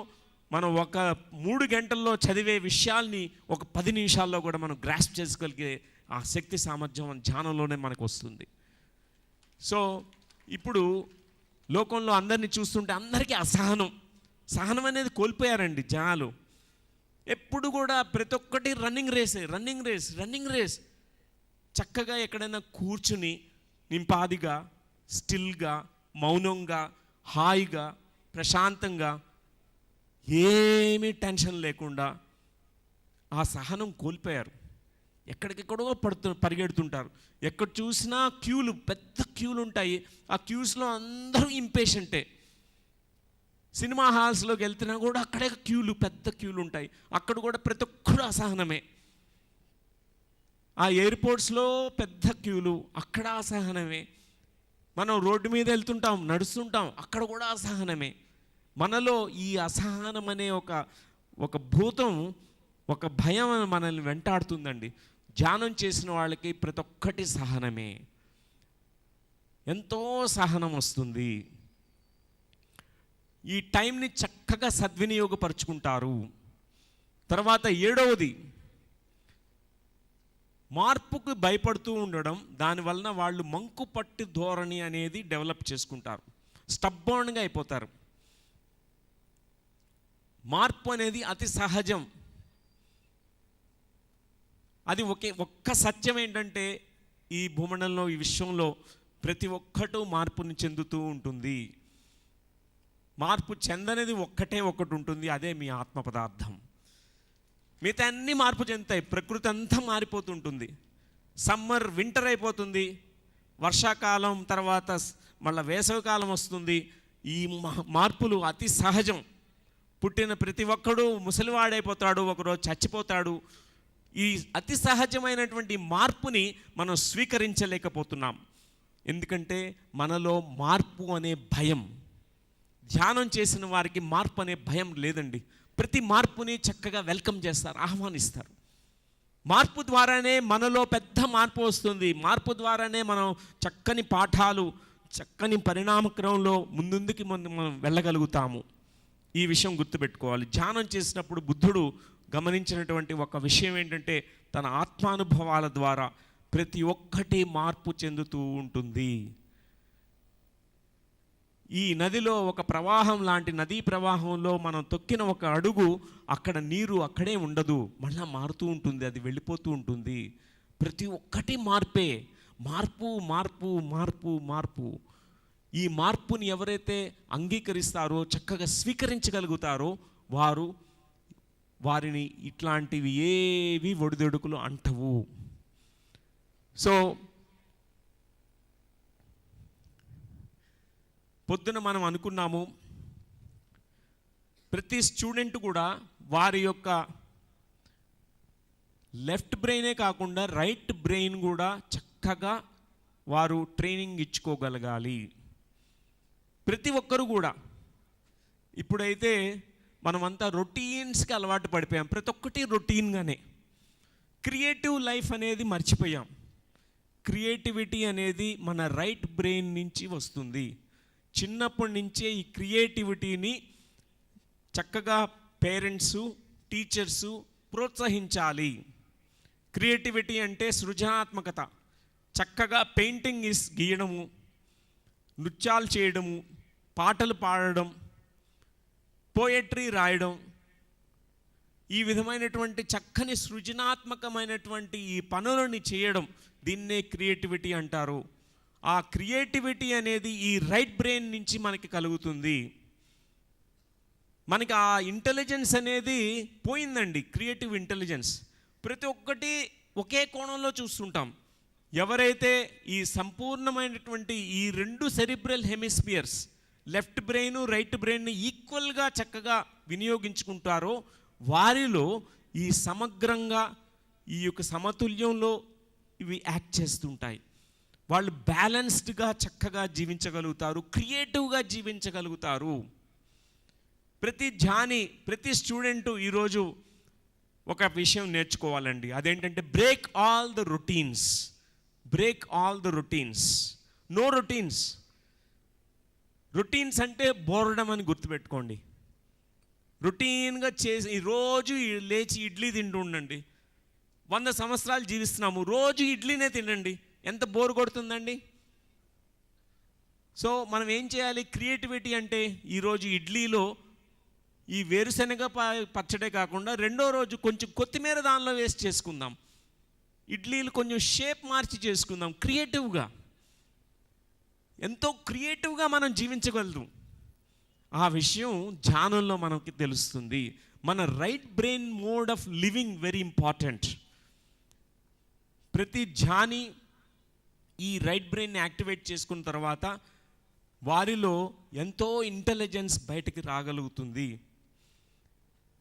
మనం ఒక 3 గంటల్లో చదివే విషయాల్ని ఒక 10 నిమిషాల్లో కూడా మనం గ్రాస్ప్ చేసుకోగలిగే ఆ శక్తి సామర్థ్యం ధ్యానంలోనే మనకు వస్తుంది. సో ఇప్పుడు లోకంలో అందరినీ చూస్తుంటే అందరికీ సహనం అనేది కోల్పోయారండి జనాలు. ఎప్పుడు కూడా ప్రతి ఒక్కటి రన్నింగ్ రేస్. చక్కగా ఎక్కడైనా కూర్చుని నింపాదిగా, స్టిల్గా, మౌనంగా, హాయిగా, ప్రశాంతంగా, ఏమీ టెన్షన్ లేకుండా ఆ సహనం కోల్పోయారు. ఎక్కడికెక్కడో పరిగెడుతుంటారు. ఎక్కడ చూసినా క్యూలు, పెద్ద క్యూలు ఉంటాయి. ఆ క్యూస్లో అందరూ ఇంపేషెంటే. సినిమా హాల్స్లోకి వెళ్తున్నా కూడా అక్కడే క్యూలు, పెద్ద క్యూలు ఉంటాయి. అక్కడ కూడా ప్రతి ఒక్కరు అసహనమే. ఆ ఎయిర్పోర్ట్స్లో పెద్ద క్యూలు, అక్కడ అసహనమే. మనం రోడ్డు మీద వెళ్తుంటాం, నడుస్తుంటాం, అక్కడ కూడా అసహనమే. మనలో ఈ అసహనం అనే ఒక భూతం, ఒక భయం మనల్ని వెంటాడుతుందండి. ధ్యానం చేసిన వాళ్ళకి ప్రతి ఒక్కటి సహనమే, ఎంతో సహనం వస్తుంది. ఈ టైంని చక్కగా సద్వినియోగపరుచుకుంటారు. తర్వాత 7వది, మార్పుకు భయపడుతూ ఉండడం. దానివలన వాళ్ళు మంకు పట్టి ధోరణి అనేది డెవలప్ చేసుకుంటారు, స్టబ్బర్న్గా అయిపోతారు. మార్పు అనేది అతి సహజం. అది ఒక్క సత్యం ఏంటంటే ఈ భూమండలంలో, ఈ విశ్వంలో ప్రతి ఒక్కటూ మార్పుని చెందుతూ ఉంటుంది. మార్పు చెందనేది ఒకటి ఉంటుంది, అదే మీ ఆత్మ పదార్థం. మిగతా అన్నీ మార్పు చెందుతాయి. ప్రకృతి అంతా మారిపోతుంటుంది. సమ్మర్ వింటర్ అయిపోతుంది, వర్షాకాలం తర్వాత మళ్ళీ వేసవికాలం వస్తుంది. ఈ మార్పులు అతి సహజం. పుట్టిన ప్రతి ఒక్కడు ముసలివాడైపోతాడు, ఒకరోజు చచ్చిపోతాడు. ఈ అతి సహజమైనటువంటి మార్పుని మనం స్వీకరించలేకపోతున్నాం. ఎందుకంటే మనలో మార్పు అనే భయం. ధ్యానం చేసిన వారికి మార్పు అనే భయం లేదండి. ప్రతి మార్పుని చక్కగా వెల్కమ్ చేస్తారు, ఆహ్వానిస్తారు. మార్పు ద్వారానే మనలో పెద్ద మార్పు వస్తుంది. మార్పు ద్వారానే మనం చక్కని పాఠాలు, చక్కని పరిణామక్రమంలో ముందుకి మనం వెళ్ళగలుగుతాము. ఈ విషయం గుర్తుపెట్టుకోవాలి. ధ్యానం చేసినప్పుడు బుద్ధుడు గమనించినటువంటి ఒక విషయం ఏంటంటే, తన ఆత్మానుభవాల ద్వారా ప్రతి ఒక్కటి మార్పు చెందుతూ ఉంటుంది. ఈ నదిలో ఒక ప్రవాహం లాంటి నదీ ప్రవాహంలో మనం తొక్కిన ఒక అడుగు, అక్కడ నీరు అక్కడే ఉండదు, మళ్ళీ మారుతూ ఉంటుంది, అది వెళ్ళిపోతూ ఉంటుంది. ప్రతి ఒక్కటి మార్పే. మార్పు మార్పు మార్పు మార్పు. ఈ మార్పుని ఎవరైతే అంగీకరిస్తారో, చక్కగా స్వీకరించగలుగుతారో, వారిని ఇట్లాంటివి ఏవి ఒడిదొడుకులు అంటవు. సో పొద్దున మనం అనుకున్నాము, ప్రతి స్టూడెంట్ కూడా వారి యొక్క లెఫ్ట్ బ్రెయినే కాకుండా రైట్ బ్రెయిన్ కూడా చక్కగా వారు ట్రైనింగ్ ఇచ్చుకోగలగాలి. ప్రతి ఒక్కరు కూడా. ఇప్పుడైతే మనమంతా రొటీన్స్కి అలవాటు పడిపోయాం. ప్రతి ఒక్కటి రొటీన్గానే. క్రియేటివ్ లైఫ్ అనేది మర్చిపోయాం. క్రియేటివిటీ అనేది మన రైట్ బ్రెయిన్ నుంచి వస్తుంది. చిన్నప్పటి నుంచే ఈ క్రియేటివిటీని చక్కగా పేరెంట్సు, టీచర్సు ప్రోత్సహించాలి. క్రియేటివిటీ అంటే సృజనాత్మకత. చక్కగా పెయింటింగ్ గీయడము, నృత్యాలు చేయడము, పాటలు పాడడం, పోయట్రీ రాయడం, ఈ విధమైనటువంటి చక్కని సృజనాత్మకమైనటువంటి ఈ పనులని చేయడం, దీన్నే క్రియేటివిటీ అంటారు. ఆ క్రియేటివిటీ అనేది ఈ రైట్ బ్రెయిన్ నుంచి మనకి కలుగుతుంది. మనకి ఆ ఇంటెలిజెన్స్ అనేది పోయిందండి. క్రియేటివ్ ఇంటెలిజెన్స్ ప్రతి ఒక్కటి ఒకే కోణంలో చూస్తుంటాం. ఎవరైతే ఈ సంపూర్ణమైనటువంటి ఈ రెండు cerebral hemispheres, left brain right బ్రెయిన్ని ఈక్వల్గా చక్కగా వినియోగించుకుంటారో వారిలో ఈ సమగ్రంగా ఈ యొక్క సమతుల్యంలో ఇవి యాక్ట్ చేస్తుంటాయి. వాళ్ళు బ్యాలెన్స్డ్గా చక్కగా జీవించగలుగుతారు, క్రియేటివ్గా జీవించగలుగుతారు. ప్రతి ఝాని, ప్రతి స్టూడెంటు ఈరోజు ఒక విషయం నేర్చుకోవాలండి. అదేంటంటే break all the routines. Break all the routines. No routines. Routines అంటే బోరడం అని గుర్తుపెట్టుకోండి. రొటీన్గా చేసి రోజు లేచి ఇడ్లీ తింటూ ఉండండి. 100 సంవత్సరాలు జీవిస్తున్నాము, రోజు ఇడ్లీనే తినండి, ఎంత బోర్ కొడుతుందండి. సో మనం ఏం చేయాలి? క్రియేటివిటీ అంటే ఈరోజు ఇడ్లీలో ఈ వేరుశనగ పచ్చడే కాకుండా రెండో రోజు కొంచెం కొత్తిమీర దానిలో వేసి చేసుకుందాం. ఇడ్లీలు కొంచెం షేప్ మార్చి చేసుకుందాం. క్రియేటివ్గా, ఎంతో క్రియేటివ్గా మనం జీవించగలదు. ఆ విషయం ధ్యానంలో మనకి తెలుస్తుంది. మన right brain mode of living very important. ప్రతి ధ్యాని ఈ రైట్ బ్రెయిన్ యాక్టివేట్ చేసుకున్న తర్వాత వారిలో ఎంతో ఇంటెలిజెన్స్ బయటికి రాగలుగుతుంది.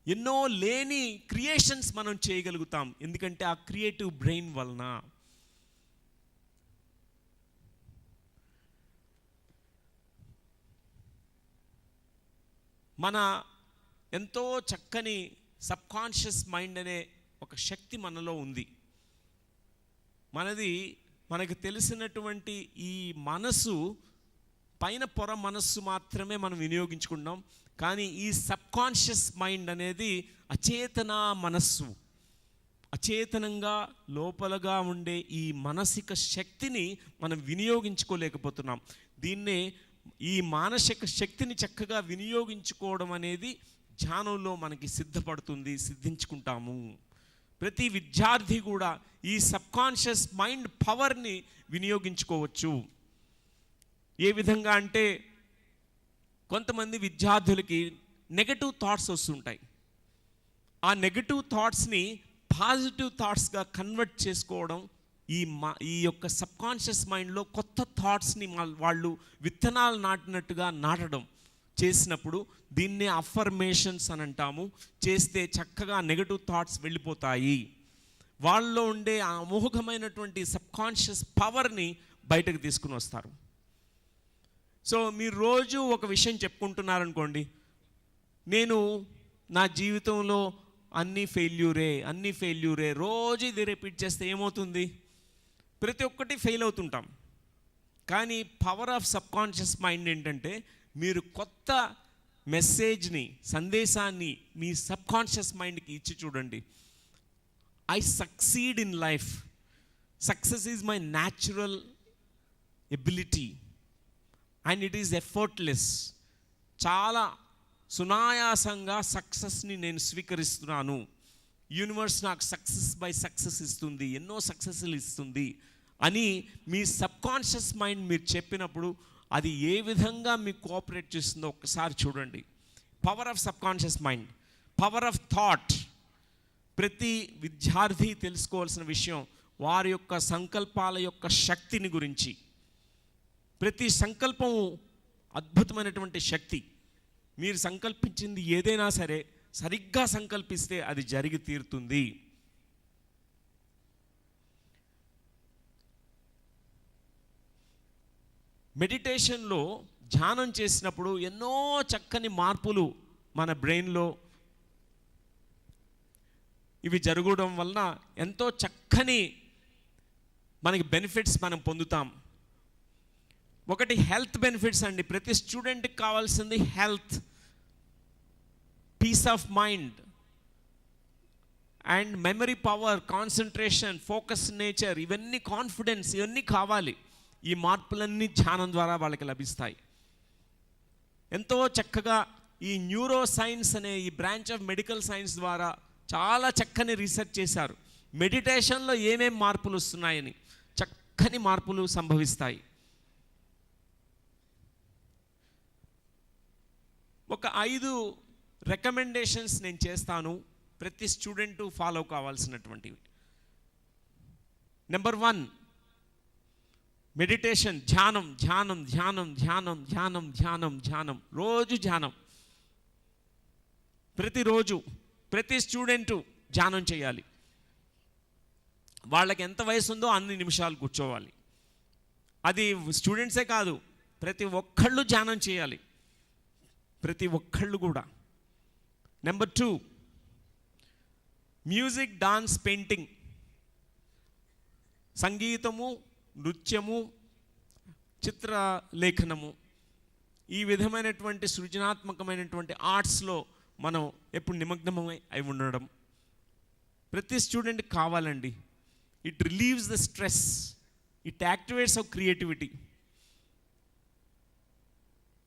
ఎన్నో లేని క్రియేషన్స్ మనం చేయగలుగుతాం, ఎందుకంటే ఆ క్రియేటివ్ బ్రెయిన్ వలన. మన ఎంతో చక్కని సబ్కాన్షియస్ మైండ్ అనే ఒక శక్తి మనలో ఉంది. మనకు తెలిసినటువంటి ఈ మనసు, పైన పొర మనస్సు మాత్రమే మనం వినియోగించుకుంటాం. కానీ ఈ సబ్కాన్షియస్ మైండ్ అనేది అచేతన మనస్సు. అచేతనంగా లోపలగా ఉండే ఈ మానసిక శక్తిని మనం వినియోగించుకోలేకపోతున్నాం. దీన్నే ఈ మానసిక శక్తిని చక్కగా వినియోగించుకోవడం అనేది ధ్యానంలో మనకి సిద్ధించుకుంటాము. ప్రతి విద్యార్థి కూడా ఈ సబ్కాన్షియస్ మైండ్ పవర్ని వినియోగించుకోవచ్చు. ఏ విధంగా అంటే, కొంతమంది విద్యార్థులకి నెగటివ్ థాట్స్ వస్తుంటాయి. ఆ నెగటివ్ థాట్స్ని పాజిటివ్ థాట్స్గా కన్వర్ట్ చేసుకోవడం, ఈ యొక్క సబ్కాన్షియస్ మైండ్లో కొత్త థాట్స్ని వాళ్ళు విత్తనాలు నాటినట్టుగా నాటడం చేసినప్పుడు దీన్నే అఫర్మేషన్స్ అని అంటాము. చేస్తే చక్కగా నెగటివ్ థాట్స్ వెళ్ళిపోతాయి. వాళ్ళలో ఉండే ఆ అమోఘమైనటువంటి సబ్కాన్షియస్ పవర్ని బయటకు తీసుకుని వస్తారు. సో మీరు రోజు ఒక విషయం చెప్పుకుంటున్నారనుకోండి, నేను నా జీవితంలో అన్నీ ఫెయిల్యూరే, రోజు ఇది రిపీట్ చేస్తే ఏమవుతుంది? ప్రతి ఒక్కటి ఫెయిల్ అవుతుంటాం. కానీ పవర్ ఆఫ్ సబ్కాన్షియస్ మైండ్ ఏంటంటే, మీరు కొత్త మెసేజ్ని, సందేశాన్ని మీ సబ్కాన్షియస్ మైండ్కి ఇచ్చి చూడండి. I succeed in life. Success is my natural ability and it is effortless. చాలా సునాయాసంగా సక్సెస్ని నేను స్వీకరిస్తున్నాను. యూనివర్స్ నాకు సక్సెస్ ఇస్తుంది, ఎన్నో సక్సెస్లు ఇస్తుంది అని మీ సబ్కాన్షియస్ మైండ్ మీరు చెప్పినప్పుడు అది ఏ విధంగా మీకు కోఆపరేట్ చేస్తుందో ఒక్కసారి చూడండి. Power of subconscious mind, power of thought. ప్రతి విద్యార్థి తెలుసుకోవాల్సిన విషయం వారి యొక్క సంకల్పాల యొక్క శక్తిని గురించి. ప్రతి సంకల్పము అద్భుతమైనటువంటి శక్తి. మీరు సంకల్పించింది ఏదైనా సరే సరిగ్గా సంకల్పిస్తే అది జరిగి తీరుతుంది. మెడిటేషన్లో ధ్యానం చేసినప్పుడు ఎన్నో చక్కని మార్పులు మన బ్రెయిన్లో ఇవి జరగడం వలన ఎంతో చక్కని మనకి బెనిఫిట్స్ మనం పొందుతాం. ఒకటి హెల్త్ బెనిఫిట్స్ అండి. ప్రతి స్టూడెంట్కి కావాల్సింది health, peace of mind and memory power, concentration, focus nature, ఇవన్నీ కాన్ఫిడెన్స్, ఇవన్నీ కావాలి. ఈ మార్పులన్నీ ధ్యానం ద్వారా వాళ్ళకి లభిస్తాయి. ఎంతో చక్కగా ఈ న్యూరో సైన్స్ అనే ఈ బ్రాంచ్ ఆఫ్ మెడికల్ సైన్స్ ద్వారా చాలా చక్కని రీసెర్చ్ చేశారు. మెడిటేషన్లో ఏమేం మార్పులు వస్తున్నాయని. చక్కని మార్పులు సంభవిస్తాయి. ఒక రికమెండేషన్స్ నేను చేస్తాను, ప్రతి స్టూడెంటు ఫాలో కావాల్సినటువంటివి. నెంబర్ 1, మెడిటేషన్, ధ్యానం ధ్యానం ధ్యానం ధ్యానం ధ్యానం ధ్యానం ధ్యానం. రోజు ధ్యానం, ప్రతిరోజు ప్రతి స్టూడెంటు ధ్యానం చేయాలి. వాళ్ళకి ఎంత వయసు ఉందో అన్ని నిమిషాలు కూర్చోవాలి. అది స్టూడెంట్సే కాదు, ప్రతి ఒక్కళ్ళు ధ్యానం చేయాలి, ప్రతి ఒక్కళ్ళు కూడా. నెంబర్ 2, మ్యూజిక్, డాన్స్, పెయింటింగ్, సంగీతము, నృత్యము, చిత్రలేఖనము, ఈ విధమైనటువంటి సృజనాత్మకమైనటువంటి ఆర్ట్స్లో మనం ఎప్పుడు నిమగ్నమై అయి ఉండడం ప్రతి స్టూడెంట్కి కావాలండి. It relieves the stress, it activates our creativity.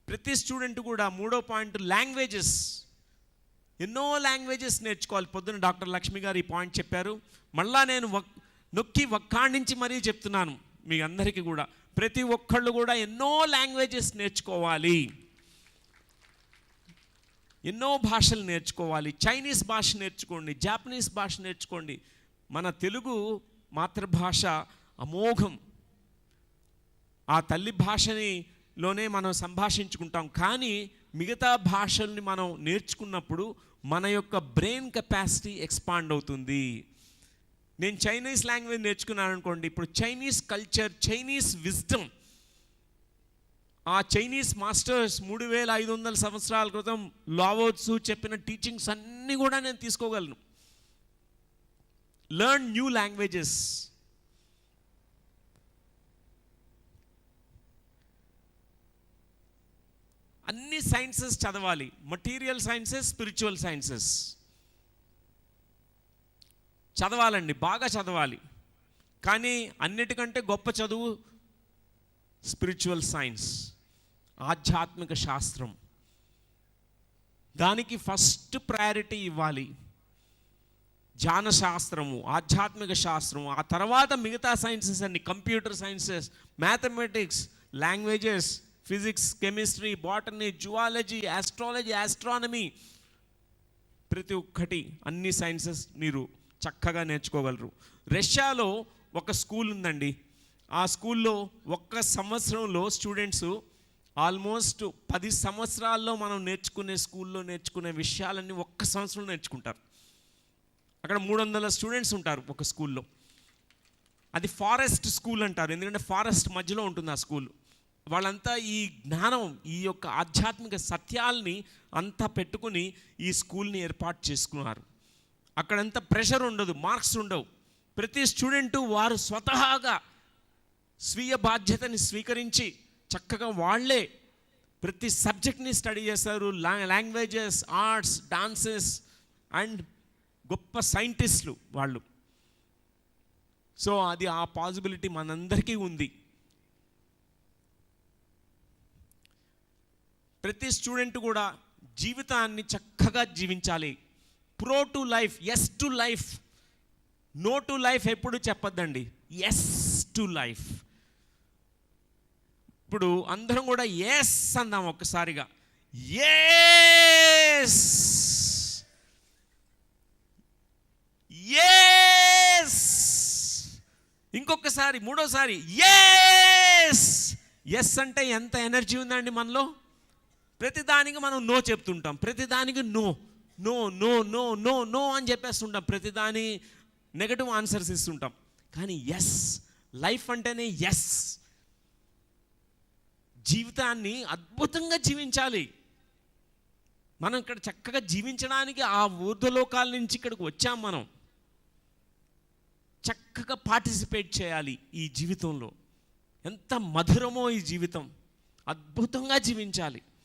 ప్రతి స్టూడెంట్ కూడా 3వ పాయింట్, లాంగ్వేజెస్. ఎన్నో లాంగ్వేజెస్ నేర్చుకోవాలి. పొద్దున డాక్టర్ లక్ష్మి గారు ఈ పాయింట్ చెప్పారు. మళ్ళా నేను నొక్కి వక్కాణించి మరీ చెప్తున్నాను మీ అందరికీ కూడా, ప్రతి ఒక్కళ్ళు కూడా ఎన్నో లాంగ్వేజెస్ నేర్చుకోవాలి, ఎన్నో భాషలు నేర్చుకోవాలి. చైనీస్ భాష నేర్చుకోండి, జాపనీస్ భాష నేర్చుకోండి. మన తెలుగు మాతృభాష అమోఘం. ఆ తల్లి భాషలోనే మనం సంభాషించుకుంటాం. కానీ మిగతా భాషల్ని మనం నేర్చుకున్నప్పుడు మన యొక్క బ్రెయిన్ కెపాసిటీ ఎక్స్పాండ్ అవుతుంది. నేను చైనీస్ లాంగ్వేజ్ నేర్చుకున్నాను అనుకోండి, ఇప్పుడు చైనీస్ కల్చర్, చైనీస్ విజ్డమ్, ఆ చైనీస్ మాస్టర్స్ 3500 సంవత్సరాల క్రితం లావో త్సు చెప్పిన టీచింగ్స్ అన్నీ కూడా నేను తీసుకోగలను. Learn new languages. అన్ని సైన్సెస్ చదవాలి, మటీరియల్ సైన్సెస్, స్పిరిచువల్ సైన్సెస్ చదవాలండి, బాగా చదవాలి. కానీ అన్నిటికంటే గొప్ప చదువు స్పిరిచువల్ సైన్స్, ఆధ్యాత్మిక శాస్త్రం. దానికి ఫస్ట్ ప్రయారిటీ ఇవ్వాలి. ధ్యాన శాస్త్రము, ఆధ్యాత్మిక శాస్త్రము, ఆ తర్వాత మిగతా సైన్సెస్ అన్ని, computer sciences, mathematics, languages, physics, chemistry, botany, zoology, astrology, astronomy, ప్రతి ఒక్కటి అన్ని సైన్సెస్ మీరు చక్కగా నేర్చుకోగలరు. రష్యాలో ఒక స్కూల్ ఉందండి. ఆ స్కూల్లో 1 సంవత్సరంలో స్టూడెంట్స్ ఆల్మోస్ట్ 10 సంవత్సరాల్లో మనం నేర్చుకునే స్కూల్లో నేర్చుకునే విషయాలన్నీ 1 సంవత్సరంలో నేర్చుకుంటారు. అక్కడ 300 స్టూడెంట్స్ ఉంటారు ఒక స్కూల్లో. అది ఫారెస్ట్ స్కూల్ అంటారు, ఎందుకంటే ఫారెస్ట్ మధ్యలో ఉంటుంది ఆ స్కూల్. వాళ్ళంతా ఈ జ్ఞానం, ఈ యొక్క ఆధ్యాత్మిక సత్యాల్ని అంతా పెట్టుకుని ఈ స్కూల్ని ఏర్పాటు చేసుకున్నారు. అక్కడంతా ప్రెషర్ ఉండదు, మార్క్స్ ఉండవు. ప్రతి స్టూడెంటు వారు స్వతహాగా స్వీయ బాధ్యతని స్వీకరించి చక్కగా వాళ్ళే ప్రతి సబ్జెక్ట్ని స్టడీ చేస్తారు. లాంగ్వేజెస్, ఆర్ట్స్, డాన్సెస్ అండ్ గొప్ప సైంటిస్టులు వాళ్ళు. సో అది ఆ పాసిబిలిటీ మనందరికీ ఉంది. ప్రతి స్టూడెంట్ కూడా జీవితాన్ని చక్కగా జీవించాలి. Pro to life, yes to life, no to life ఎప్పుడు చెప్పొద్దండి, ఎస్ టు లైఫ్. ఇప్పుడు అందరం కూడా ఎస్ అందాం ఒక్కసారిగా, ఎస్ ఎస్. ఇంకొకసారి, మూడోసారి ఎస్. ఎస్ అంటే ఎంత ఎనర్జీ ఉందండి మనలో. ప్రతిదానికి మనం నో చెప్తుంటాం, ప్రతిదానికి no no no no no no అని చెప్పేస్తుంటాం, ప్రతిదాని నెగటివ్ ఆన్సర్స్ ఇస్తుంటాం. కానీ ఎస్, లైఫ్ అంటేనే ఎస్. జీవితాన్ని అద్భుతంగా జీవించాలి. మనం ఇక్కడ చక్కగా జీవించడానికి ఆ ఊర్ధ్వలోకాల నుంచి ఇక్కడికి వచ్చాం. మనం చక్కగా పార్టిసిపేట్ చేయాలి ఈ జీవితంలో. ఎంత మధురమో ఈ జీవితం, అద్భుతంగా జీవించాలి.